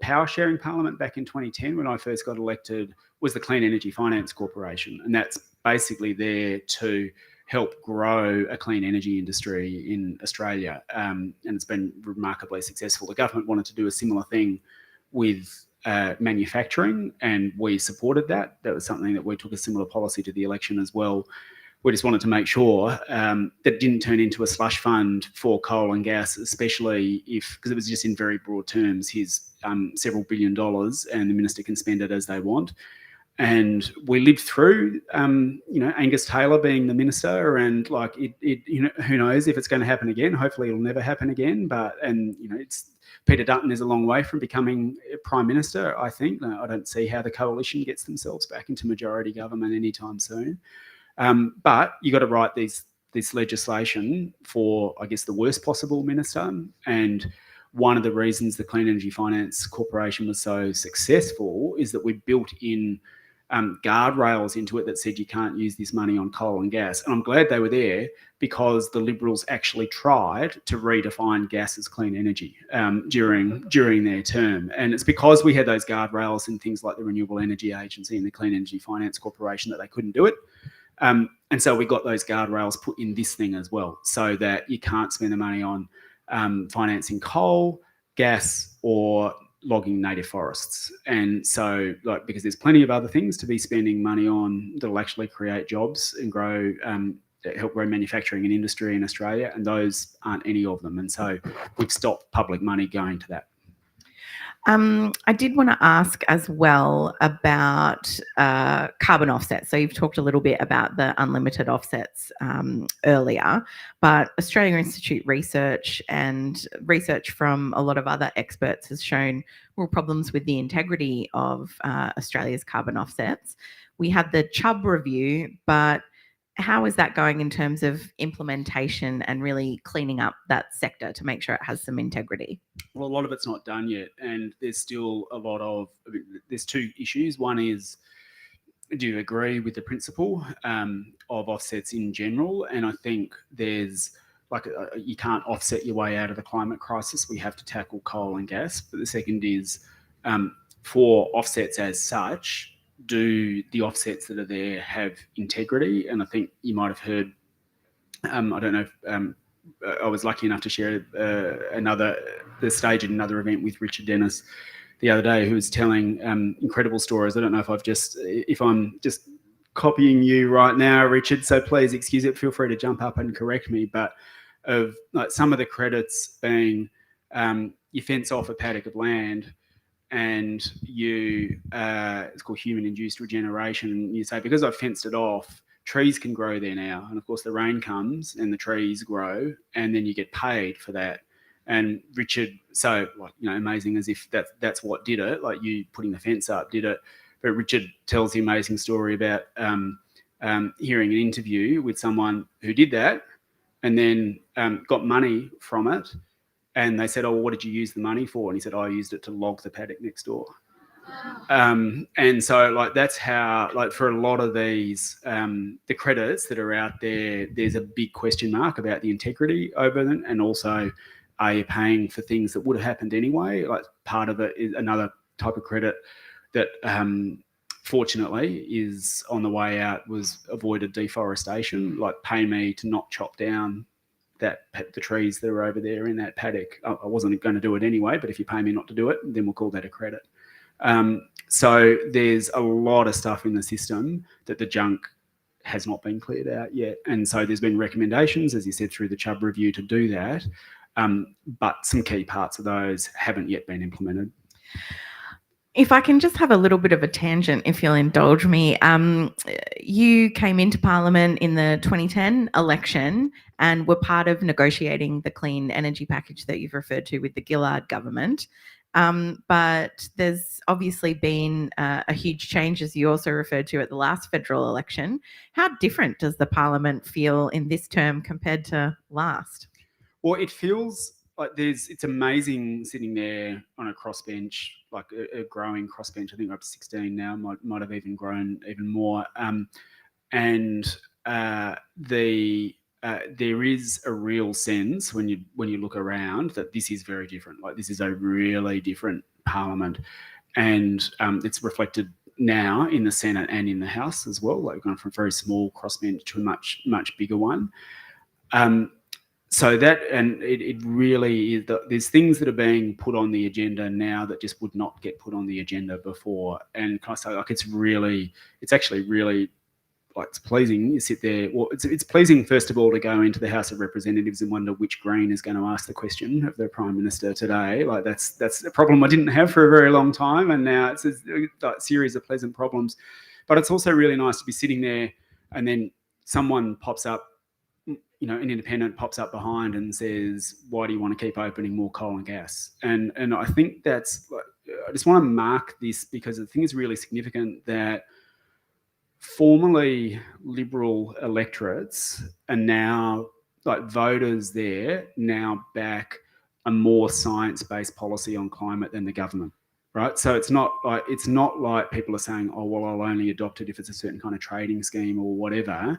power sharing parliament back in 2010 when I first got elected was the Clean Energy Finance Corporation, and that's basically there to help grow a clean energy industry in Australia, and it's been remarkably successful. The government wanted to do a similar thing with manufacturing, and we supported that. That was something that we took a similar policy to the election as well. We just wanted to make sure that it didn't turn into a slush fund for coal and gas, especially because it was just in very broad terms. Here's several $1 billion and the minister can spend it as they want. And we lived through, Angus Taylor being the minister, and like who knows if it's going to happen again. Hopefully, it'll never happen again. It's Peter Dutton is a long way from becoming prime minister. I think I don't see how the coalition gets themselves back into majority government anytime soon. But you got to write this legislation for, I guess, the worst possible minister. And one of the reasons the Clean Energy Finance Corporation was so successful is that we built in guardrails into it that said you can't use this money on coal and gas. And I'm glad they were there, because the Liberals actually tried to redefine gas as clean energy during their term. And it's because we had those guardrails in things like the Renewable Energy Agency and the Clean Energy Finance Corporation that they couldn't do it. And so we got those guardrails put in this thing as well, so that you can't spend the money on financing coal, gas, or logging native forests. And so, because there's plenty of other things to be spending money on that'll actually create jobs and grow, help grow manufacturing and industry in Australia, and those aren't any of them. And so we've stopped public money going to that. I did want to ask as well about carbon offsets. So you've talked a little bit about the unlimited offsets earlier, but Australia Institute research and research from a lot of other experts has shown real problems with the integrity of Australia's carbon offsets. We had the Chubb review, but how is that going in terms of implementation and really cleaning up that sector to make sure it has some integrity? Well, a lot of it's not done yet, and there's still a lot of, there's two issues. One is, do you agree with the principle of offsets in general? And I think there's you can't offset your way out of the climate crisis. We have to tackle coal and gas. But the second is, for offsets as such, do the offsets that are there have integrity? And I think you might have heard, I don't know if I was lucky enough to share the stage at another event with Richard Dennis the other day, who was telling incredible stories. I don't know if I'm just copying you right now, Richard, so please excuse it. Feel free to jump up and correct me. But of some of the credits being you fence off a paddock of land, and it's called human-induced regeneration. And you say, because I've fenced it off, trees can grow there now. And of course, the rain comes and the trees grow, and then you get paid for that. And Richard, so amazing as if that's what did it, like you putting the fence up did it. But Richard tells the amazing story about hearing an interview with someone who did that, and then got money from it. And they said, oh, well, what did you use the money for? And he said, I used it to log the paddock next door. And so that's how, for a lot of these, the credits that are out there, there's a big question mark about the integrity over them. And also, are you paying for things that would have happened anyway? Part of it is another type of credit that fortunately is on the way out was avoided deforestation, pay me to not chop down the trees that are over there in that paddock. I wasn't going to do it anyway, but if you pay me not to do it, then we'll call that a credit. So there's a lot of stuff in the system that the junk has not been cleared out yet. And so there's been recommendations, as you said, through the Chubb review to do that. But some key parts of those haven't yet been implemented. If I can just have a little bit of a tangent, if you'll indulge me. You came into Parliament in the 2010 election and were part of negotiating the clean energy package that you've referred to with the Gillard government. But there's obviously been a huge change, as you also referred to, at the last federal election. How different does the Parliament feel in this term compared to last? Well, it feels like it's amazing sitting there on a crossbench, like a growing crossbench. I think we're up to 16 now, might have even grown even more. There is a real sense when you look around that this is very different. Like, this is a really different Parliament, and it's reflected now in the Senate and in the House as well. Like, we've gone from a very small crossbench to a much bigger one. So that, and it really is, there's things that are being put on the agenda now that just would not get put on the agenda before. And can I say, like, it's actually really, like, it's pleasing. You sit there. Well, it's pleasing, first of all, to go into the House of Representatives and wonder which Green is going to ask the question of the Prime Minister today. Like, that's a problem I didn't have for a very long time, and now it's a series of pleasant problems. But it's also really nice to be sitting there, and then someone pops up, an independent pops up behind and says, "Why do you want to keep opening more coal and gas?" And I think that's, I just want to mark this because I think it's really significant that formerly Liberal electorates are now, like, voters there now back a more science-based policy on climate than the government, right? So it's not like people are saying, "Oh, well, I'll only adopt it if it's a certain kind of trading scheme or whatever."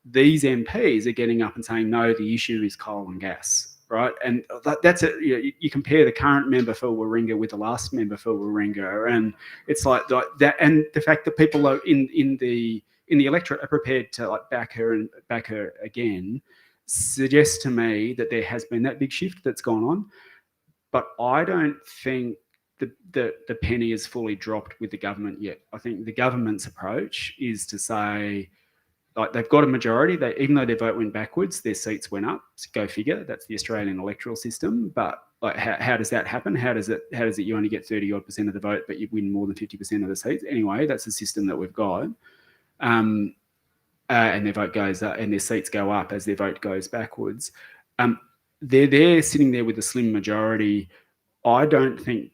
These MPs are getting up and saying, "No, the issue is coal and gas," right? And that's it. You compare the current member for Warringah with the last member for Warringah, and it's like that. And the fact that people are in the electorate are prepared to, like, back her again suggests to me that there has been that big shift that's gone on. But I don't think the penny is fully dropped with the government yet. I think the government's approach is to say, like, they've got a majority. Even though their vote went backwards, their seats went up. So go figure. That's the Australian electoral system. But, like, how does that happen? How does it you only get 30% of the vote, but you win more than 50% of the seats? Anyway, that's the system that we've got. And their vote goes up, and their seats go up as their vote goes backwards. They're sitting there with a slim majority. I don't think.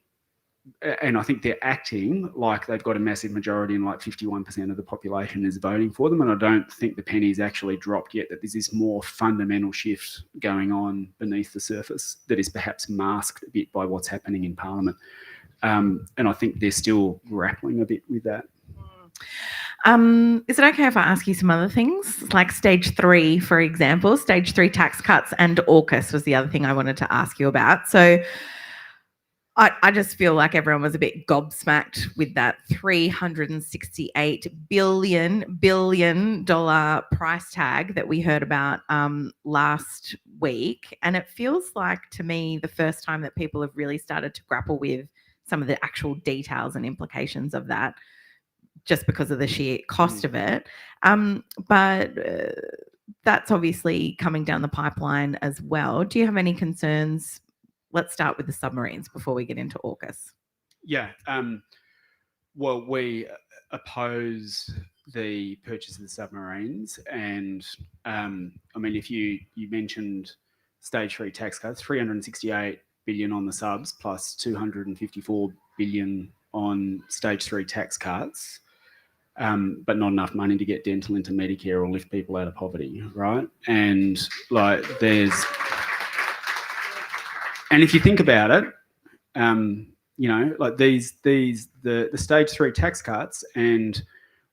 And I think they're acting like they've got a massive majority and, like, 51% of the population is voting for them. And I don't think the penny's actually dropped yet, that there's this more fundamental shift going on beneath the surface that is perhaps masked a bit by what's happening in Parliament. And I think they're still grappling a bit with that. Is it okay if I ask you some other things? Like stage 3, for example, stage 3 tax cuts, and AUKUS was the other thing I wanted to ask you about. So I just feel like everyone was a bit gobsmacked with that $368 billion price tag that we heard about last week. And it feels like, to me, the first time that people have really started to grapple with some of the actual details and implications of that, just because of the sheer cost of it. But that's obviously coming down the pipeline as well. Do you have any concerns? Let's start with the submarines before we get into AUKUS. Yeah. Well, we oppose the purchase of the submarines. And I mean, if you mentioned stage 3 tax cuts, 368 billion on the subs plus 254 billion on stage 3 tax cuts, but not enough money to get dental into Medicare or lift people out of poverty, right? And, like, and if you think about it, like the stage 3 tax cuts and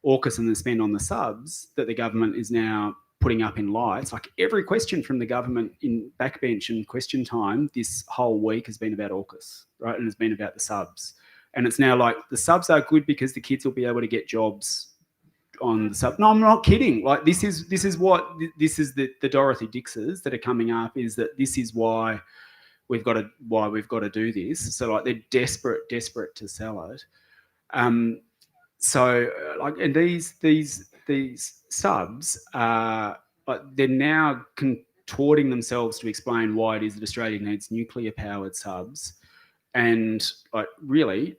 AUKUS and the spend on the subs that the government is now putting up in lights, like, every question from the government in backbench and question time this whole week has been about AUKUS, right? And it's been about the subs. And it's now like, the subs are good because the kids will be able to get jobs on the sub. No, I'm not kidding. Like, this is the Dorothy Dixes that are coming up, is that this is why we've got to do this. So, like, they're desperate to sell it. So, like, and these subs are, like, they're now contorting themselves to explain why it is that Australia needs nuclear powered subs. And, like, really,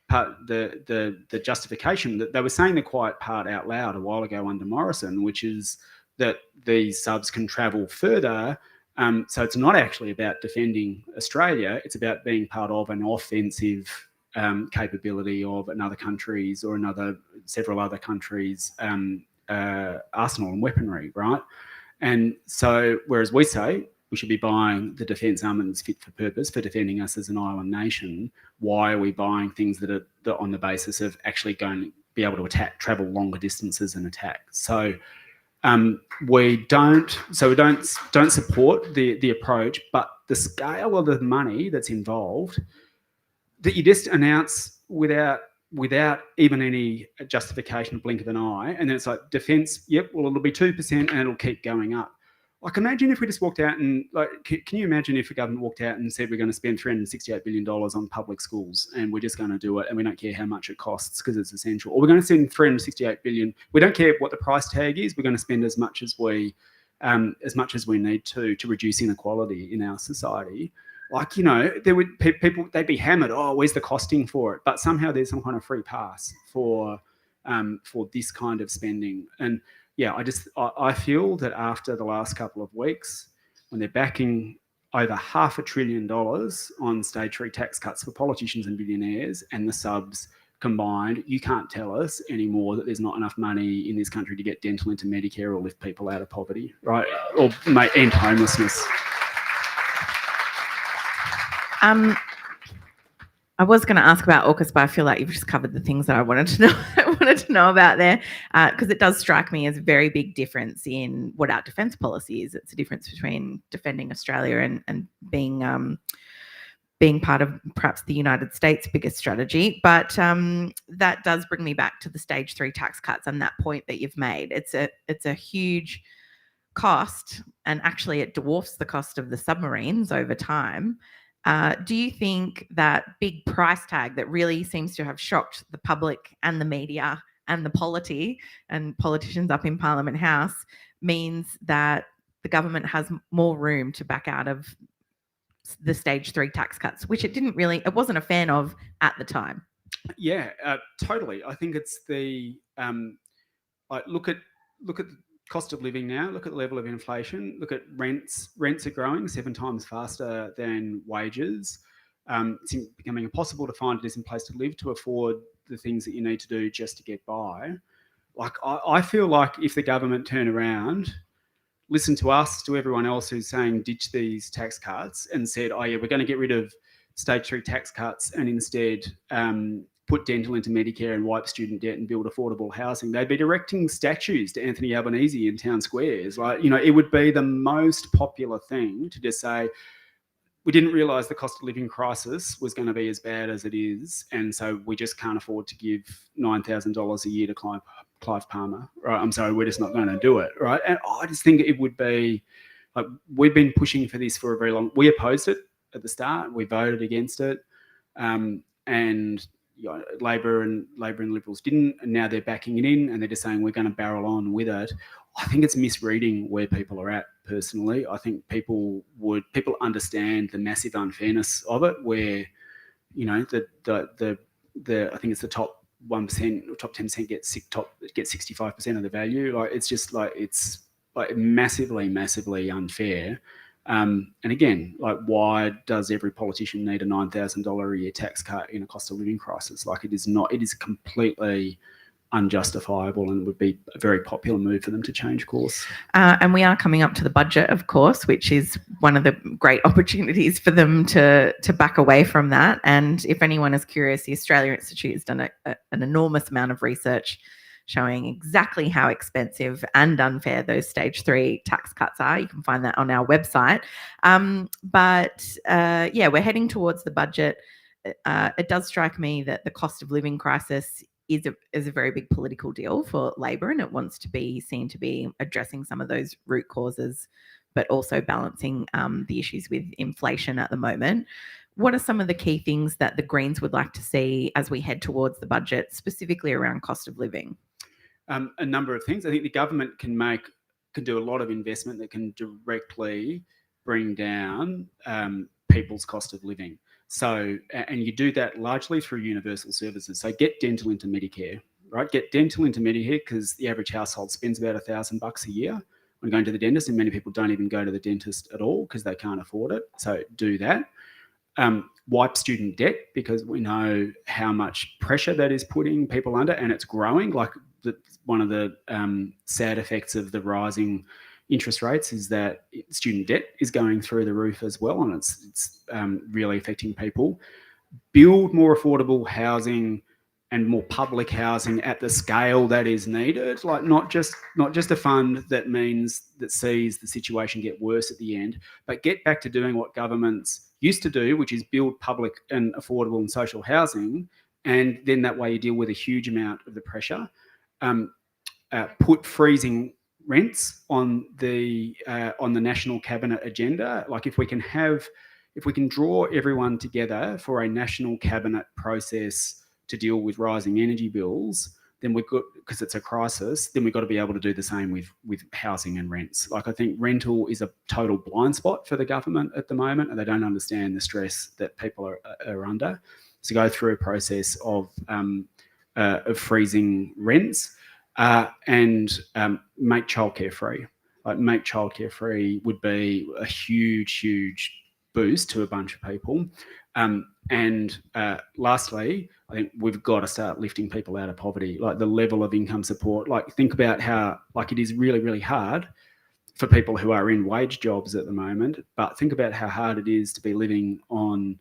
the justification that they were saying the quiet part out loud a while ago under Morrison, which is that these subs can travel further. So it's not actually about defending Australia. It's about being part of an offensive capability of another country's or several other countries' arsenal and weaponry, right? And so, whereas we say we should be buying the defence armaments fit for purpose for defending us as an island nation, why are we buying things that are on the basis of actually going to be able to travel longer distances and attack? So we don't support the approach, but the scale of the money that's involved that you just announce without even any justification, blink of an eye, and then it's like defence. Yep, well it'll be 2% and it'll keep going up. Like, imagine if we just walked out and can you imagine if the government walked out and said we're going to spend $368 billion on public schools and we're just going to do it and we don't care how much it costs because it's essential, or we're going to spend $368 billion. We don't care what the price tag is. We're going to spend as much as we need to reduce inequality in our society. Like, you know, there would people, they'd be hammered. Oh, where's the costing for it? But somehow there's some kind of free pass for this kind of spending. And yeah, I feel that after the last couple of weeks, when they're backing over $500 billion on stage 3 tax cuts for politicians and billionaires and the subs combined, you can't tell us anymore that there's not enough money in this country to get dental into Medicare or lift people out of poverty, right? Or end homelessness. I was going to ask about AUKUS, but I feel like you've just covered the things that I wanted to know about there, because it does strike me as a very big difference in what our defence policy is. It's a difference between defending Australia and being part of perhaps the United States' biggest strategy. But that does bring me back to the stage 3 tax cuts and that point that you've made. It's a huge cost, and actually it dwarfs the cost of the submarines over time. Do you think that big price tag that really seems to have shocked the public and the media and the polity and politicians up in Parliament House means that the government has more room to back out of the stage 3 tax cuts, which it wasn't a fan of at the time? Yeah, totally. I think it's the look at the cost of living now, look at the level of inflation, look at rents. Rents are growing 7 times faster than wages. It's becoming impossible to find a decent place to live to afford the things that you need to do just to get by. Like, I feel like if the government turn around, listen to us, to everyone else who's saying ditch these tax cuts, and said, oh yeah, we're going to get rid of stage 3 tax cuts and instead put dental into Medicare and wipe student debt and build affordable housing, they'd be directing statues to Anthony Albanese in town squares. Like, you know, it would be the most popular thing to just say, we didn't realise the cost of living crisis was going to be as bad as it is, and so we just can't afford to give $9,000 a year to Clive Palmer. Right? I'm sorry, we're just not going to do it. Right? And I just think it would be like, we've been pushing for this for a very long. We opposed it at the start. We voted against it, and you know, Labor and Liberals didn't, and now they're backing it in, and they're just saying we're going to barrel on with it. I think it's misreading where people are at. Personally, I think people understand the massive unfairness of it, where, you know, I think it's the top 1% or top 10% get 65% of the value. Like, it's just like, it's like massively unfair. And again, like, why does every politician need a $9,000 a year tax cut in a cost of living crisis? Like, it is not. It is completely unjustifiable, and would be a very popular move for them to change course. And we are coming up to the budget, of course, which is one of the great opportunities for them to back away from that. And if anyone is curious, the Australia Institute has done an enormous amount of research showing exactly how expensive and unfair those stage 3 tax cuts are. You can find that on our website. Yeah, we're heading towards the budget. It does strike me that the cost of living crisis is a very big political deal for Labor, and it wants to be seen to be addressing some of those root causes, but also balancing the issues with inflation at the moment. What are some of the key things that the Greens would like to see as we head towards the budget, specifically around cost of living? A number of things. I think the government can do a lot of investment that can directly bring down people's cost of living. So, and you do that largely through universal services. So get dental into Medicare, right? Get dental into Medicare because the average household spends about $1,000 a year when going to the dentist, and many people don't even go to the dentist at all because they can't afford it. So do that. Wipe student debt, because we know how much pressure that is putting people under, and it's growing. Like one of the sad effects of the rising interest rates is that student debt is going through the roof as well, and it's really affecting people. Build more affordable housing and more public housing at the scale that is needed, like not just a fund that sees the situation get worse at the end, but get back to doing what governments used to do, which is build public and affordable and social housing, and then that way you deal with a huge amount of the pressure. Put freezing rents on the national cabinet agenda. Like if we can draw everyone together for a national cabinet process to deal with rising energy bills, then we've got, because it's a crisis, then we've got to be able to do the same with housing and rents. Like I think rental is a total blind spot for the government at the moment, and they don't understand the stress that people are under. So go through a process of freezing rents and make childcare free. Like make childcare free would be a huge boost to a bunch of people. And lastly, I think we've got to start lifting people out of poverty, like the level of income support. Like think about how like it is really hard for people who are in wage jobs at the moment, but think about how hard it is to be living on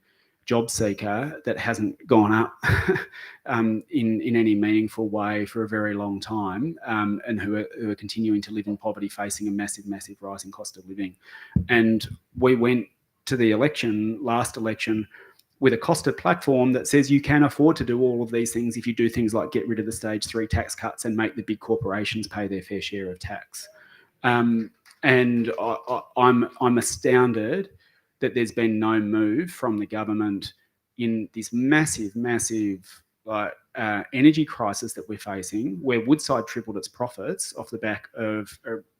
job seeker that hasn't gone up in any meaningful way for a very long time, and who are continuing to live in poverty, facing a massive rising cost of living. And we went to the last election, with a costed platform that says you can afford to do all of these things if you do things like get rid of the stage 3 tax cuts and make the big corporations pay their fair share of tax. And I'm astounded that there's been no move from the government in this massive energy crisis that we're facing, where Woodside tripled its profits off the back of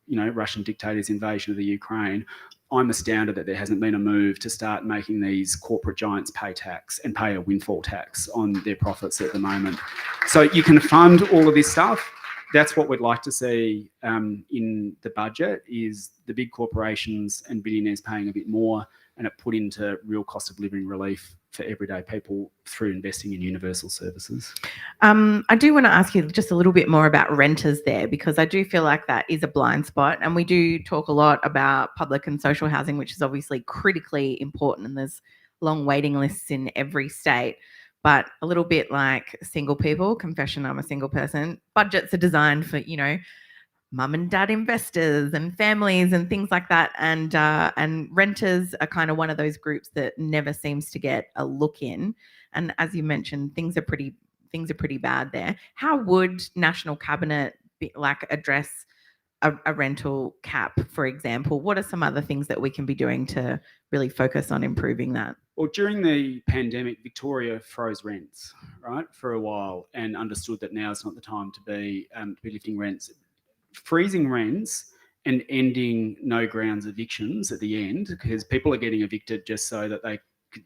Russian dictators' invasion of the Ukraine. I'm astounded that there hasn't been a move to start making these corporate giants pay tax and pay a windfall tax on their profits at the moment. So you can fund all of this stuff. That's what we'd like to see in the budget, is the big corporations and billionaires paying a bit more, and it put into real cost of living relief for everyday people through investing in universal services. I do want to ask you just a little bit more about renters there, because I do feel like that is a blind spot, and we do talk a lot about public and social housing, which is obviously critically important, and there's long waiting lists in every state. But a little bit like single people, confession, I'm a single person, budgets are designed for, mum and dad investors and families and things like that, and renters are kind of one of those groups that never seems to get a look in. And as you mentioned, things are pretty bad there. How would National Cabinet address a rental cap, for example? What are some other things that we can be doing to really focus on improving that? Well, during the pandemic, Victoria froze rents, right, for a while, and understood that now is not the time to be lifting rents. Freezing rents and ending no grounds evictions at the end, because people are getting evicted just so that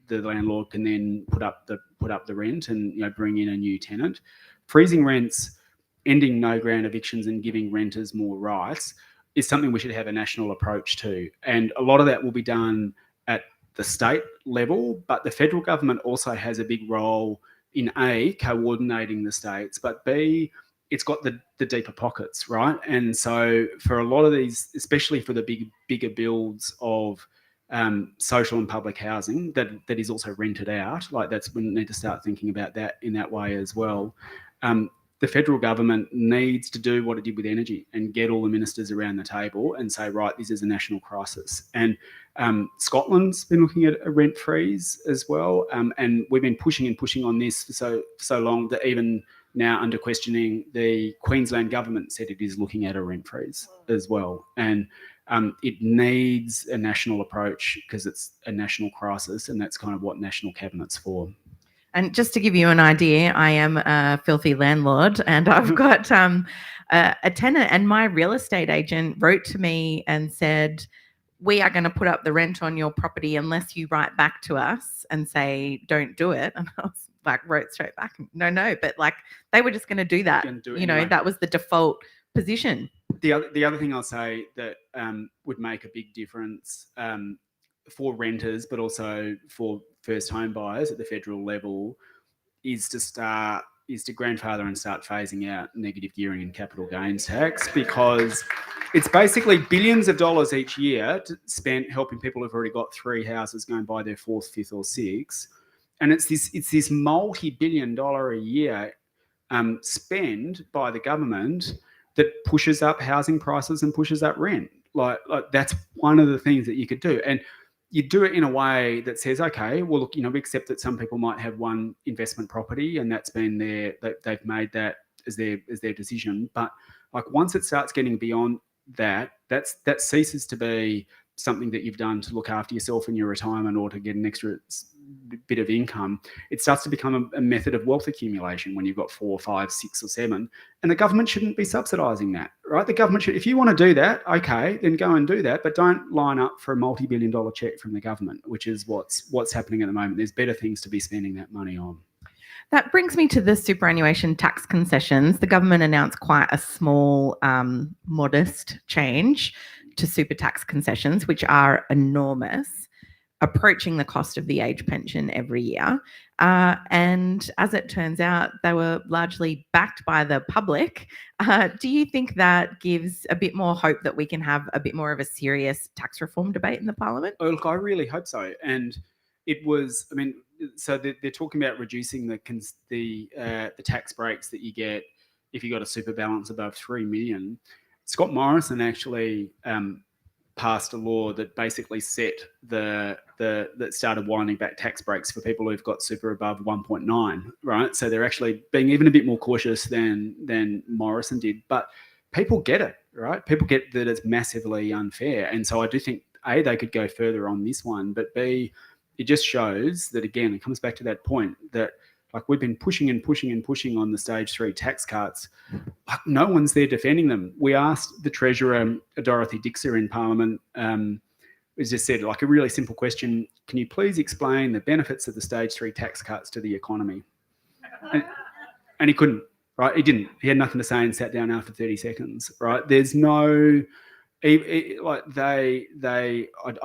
the landlord can then put up the rent and bring in a new tenant. Freezing rents, ending no ground evictions, and giving renters more rights is something we should have a national approach to. And a lot of that will be done at the state level, but the federal government also has a big role in A, coordinating the states, but B, it's got the deeper pockets, right? And so for a lot of these, especially for the bigger builds of social and public housing that is also rented out, like we need to start thinking about that in that way as well. The federal government needs to do what it did with energy and get all the ministers around the table and say, right, this is a national crisis. And Scotland's been looking at a rent freeze as well. And we've been pushing on this for so long that even now, under questioning, the Queensland government said it is looking at a rent freeze as well. And it needs a national approach because it's a national crisis, and that's kind of what National Cabinet's for. And just to give you an idea, I am a filthy landlord, and I've got a tenant, and my real estate agent wrote to me and said, we are going to put up the rent on your property unless you write back to us and say, don't do it. And I was like, wrote straight back, no. But like, they were just going to do that. Anyway. That was the default position. The other thing I'll say that would make a big difference for renters, but also for first home buyers at the federal level, is to grandfather and start phasing out negative gearing and capital gains tax, because it's basically billions of dollars each year spent helping people who've already got 3 houses go and buy their 4th, 5th, or 6th, and it's this multi-billion-dollar a year spend by the government that pushes up housing prices and pushes up rent. Like that's one of the things that you could do, and you do it in a way that says, okay, well, look, we accept that some people might have one investment property and that's been they've made that as their decision. But like once it starts getting beyond that ceases to be something that you've done to look after yourself in your retirement or to get an extra bit of income. It starts to become a method of wealth accumulation when you've got 4, 5, 6 or 7, and the government shouldn't be subsidising that, right? The government should, if you want to do that, okay, then go and do that, but don't line up for a multi-billion-dollar check from the government, which is what's happening at the moment. There's better things to be spending that money on. That brings me to the superannuation tax concessions. The government announced quite a small, modest change to super tax concessions, which are enormous, approaching the cost of the age pension every year. And as it turns out, they were largely backed by the public. Do you think that gives a bit more hope that we can have a bit more of a serious tax reform debate in the parliament? Oh, look, I really hope so. And it was, so they're talking about reducing the tax breaks that you get if you got a super balance above 3 million. Scott Morrison actually passed a law that basically set that started winding back tax breaks for people who've got super above 1.9, right? So they're actually being even a bit more cautious than Morrison did. But people get it, right? People get that it's massively unfair. And so I do think, A, they could go further on this one, but B, it just shows that, again, it comes back to that point that like we've been pushing and pushing and pushing on the stage 3 tax cuts. Like no one's there defending them. We asked the Treasurer, Dorothy Dixer, in Parliament, was just said like a really simple question: can you please explain the benefits of the stage 3 tax cuts to the economy? And he couldn't, right? He didn't. He had nothing to say and sat down after 30 seconds, right? There's no... I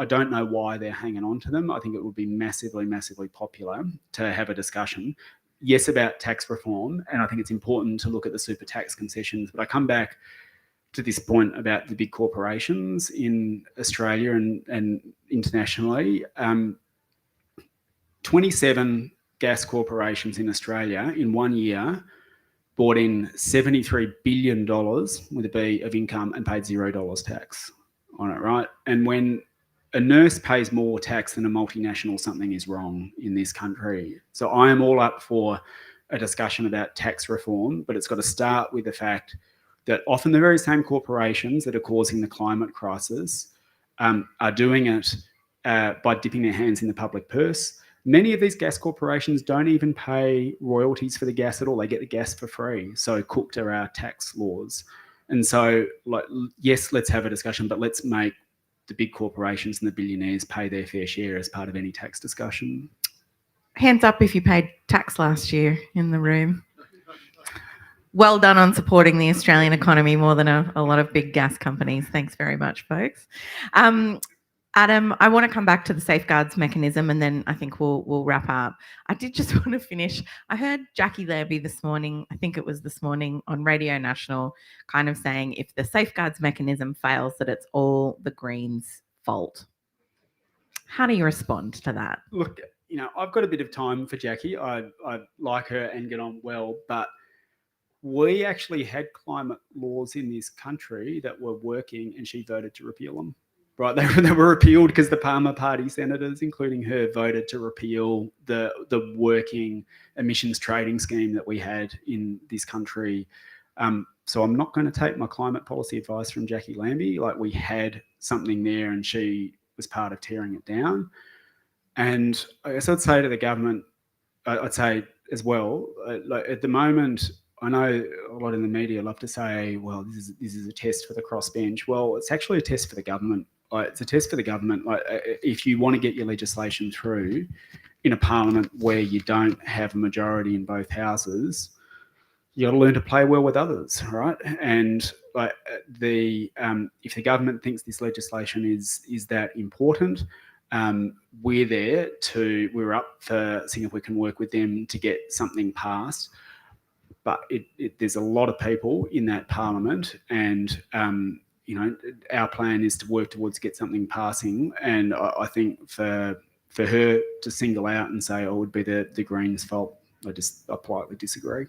don't know why they're hanging on to them. I think it would be massively, massively popular to have a discussion, yes, about tax reform, and I think it's important to look at the super tax concessions. But I come back to this point about the big corporations in Australia and internationally. 27 gas corporations in Australia in 1 year brought in $73 billion with a B of income and paid $0 tax on it, right? And when a nurse pays more tax than a multinational, something is wrong in this country. So I am all up for a discussion about tax reform, but it's got to start with the fact that often the very same corporations that are causing the climate crisis are doing it by dipping their hands in the public purse. Many of these gas corporations don't even pay royalties for the gas at all. They get the gas for free. So cooked are our tax laws. And so, like, yes, let's have a discussion, but let's make the big corporations and the billionaires pay their fair share as part of any tax discussion. Hands up if you paid tax last year in the room. Well done on supporting the Australian economy more than a lot of big gas companies. Thanks very much, folks. Adam, I want to come back to the safeguards mechanism and then I think we'll wrap up. I did just want to finish. I heard Jackie Lambie this morning, I think it was this morning on Radio National, kind of saying if the safeguards mechanism fails, that it's all the Greens' fault. How do you respond to that? Look, I've got a bit of time for Jackie. I like her and get on well, but we actually had climate laws in this country that were working and she voted to repeal them. Right, they were repealed because the Palmer Party senators, including her, voted to repeal the working emissions trading scheme that we had in this country. So I'm not going to take my climate policy advice from Jackie Lambie. Like, we had something there and she was part of tearing it down. And I guess I'd say to the government, I'd say as well, like at the moment, I know a lot in the media love to say, well, this is a test for the crossbench. Well, it's actually a test for the government. it's a test for the government. Like, if you want to get your legislation through in a parliament where you don't have a majority in both houses, you got to learn to play well with others, right? And like if the government thinks this legislation is that important, we're up for seeing if we can work with them to get something passed. But there's a lot of people in that parliament, and our plan is to work towards get something passing. And I think for her to single out and say, "Oh, it would be the Greens' fault," I politely disagree.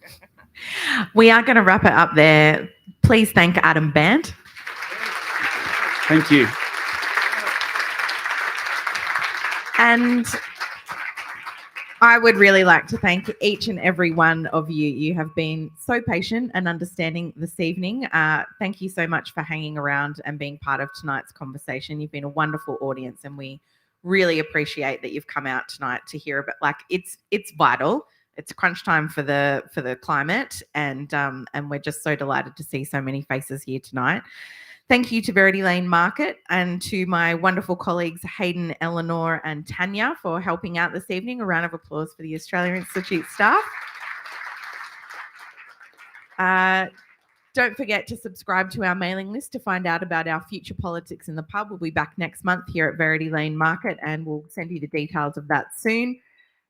We are going to wrap it up there. Please thank Adam Bandt. Thank you. And I would really like to thank each and every one of you. You have been so patient and understanding this evening. Thank you so much for hanging around and being part of tonight's conversation. You've been a wonderful audience, and we really appreciate that you've come out tonight to hear about. Like, it's vital. It's crunch time for the climate, and we're just so delighted to see so many faces here tonight. Thank you to Verity Lane Market and to my wonderful colleagues Hayden, Eleanor and Tanya for helping out this evening. A round of applause for the Australia Institute staff. Don't forget to subscribe to our mailing list to find out about our future politics in the pub. We'll be back next month here at Verity Lane Market, and we'll send you the details of that soon.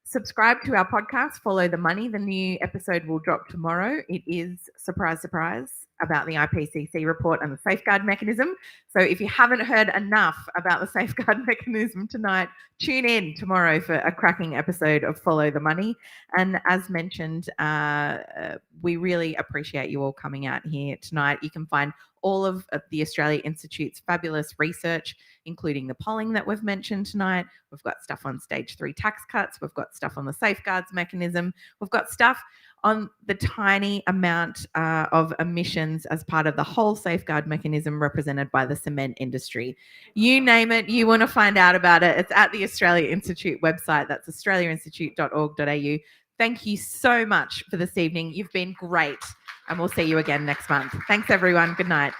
Subscribe to our podcast, Follow the Money. The new episode will drop tomorrow. It is, surprise, surprise, about the IPCC report and the safeguard mechanism. So if you haven't heard enough about the safeguard mechanism tonight, tune in tomorrow for a cracking episode of Follow the Money. And as mentioned, we really appreciate you all coming out here tonight. You can find all of the Australia Institute's fabulous research, including the polling that we've mentioned tonight. We've got stuff on stage 3 tax cuts. We've got stuff on the safeguards mechanism. We've got stuff on the tiny amount of emissions as part of the whole safeguard mechanism represented by the cement industry. You name it, you want to find out about it, it's at the Australia Institute website. That's australiainstitute.org.au. Thank you so much for this evening. You've been great, and we'll see you again next month. Thanks, everyone. Good night.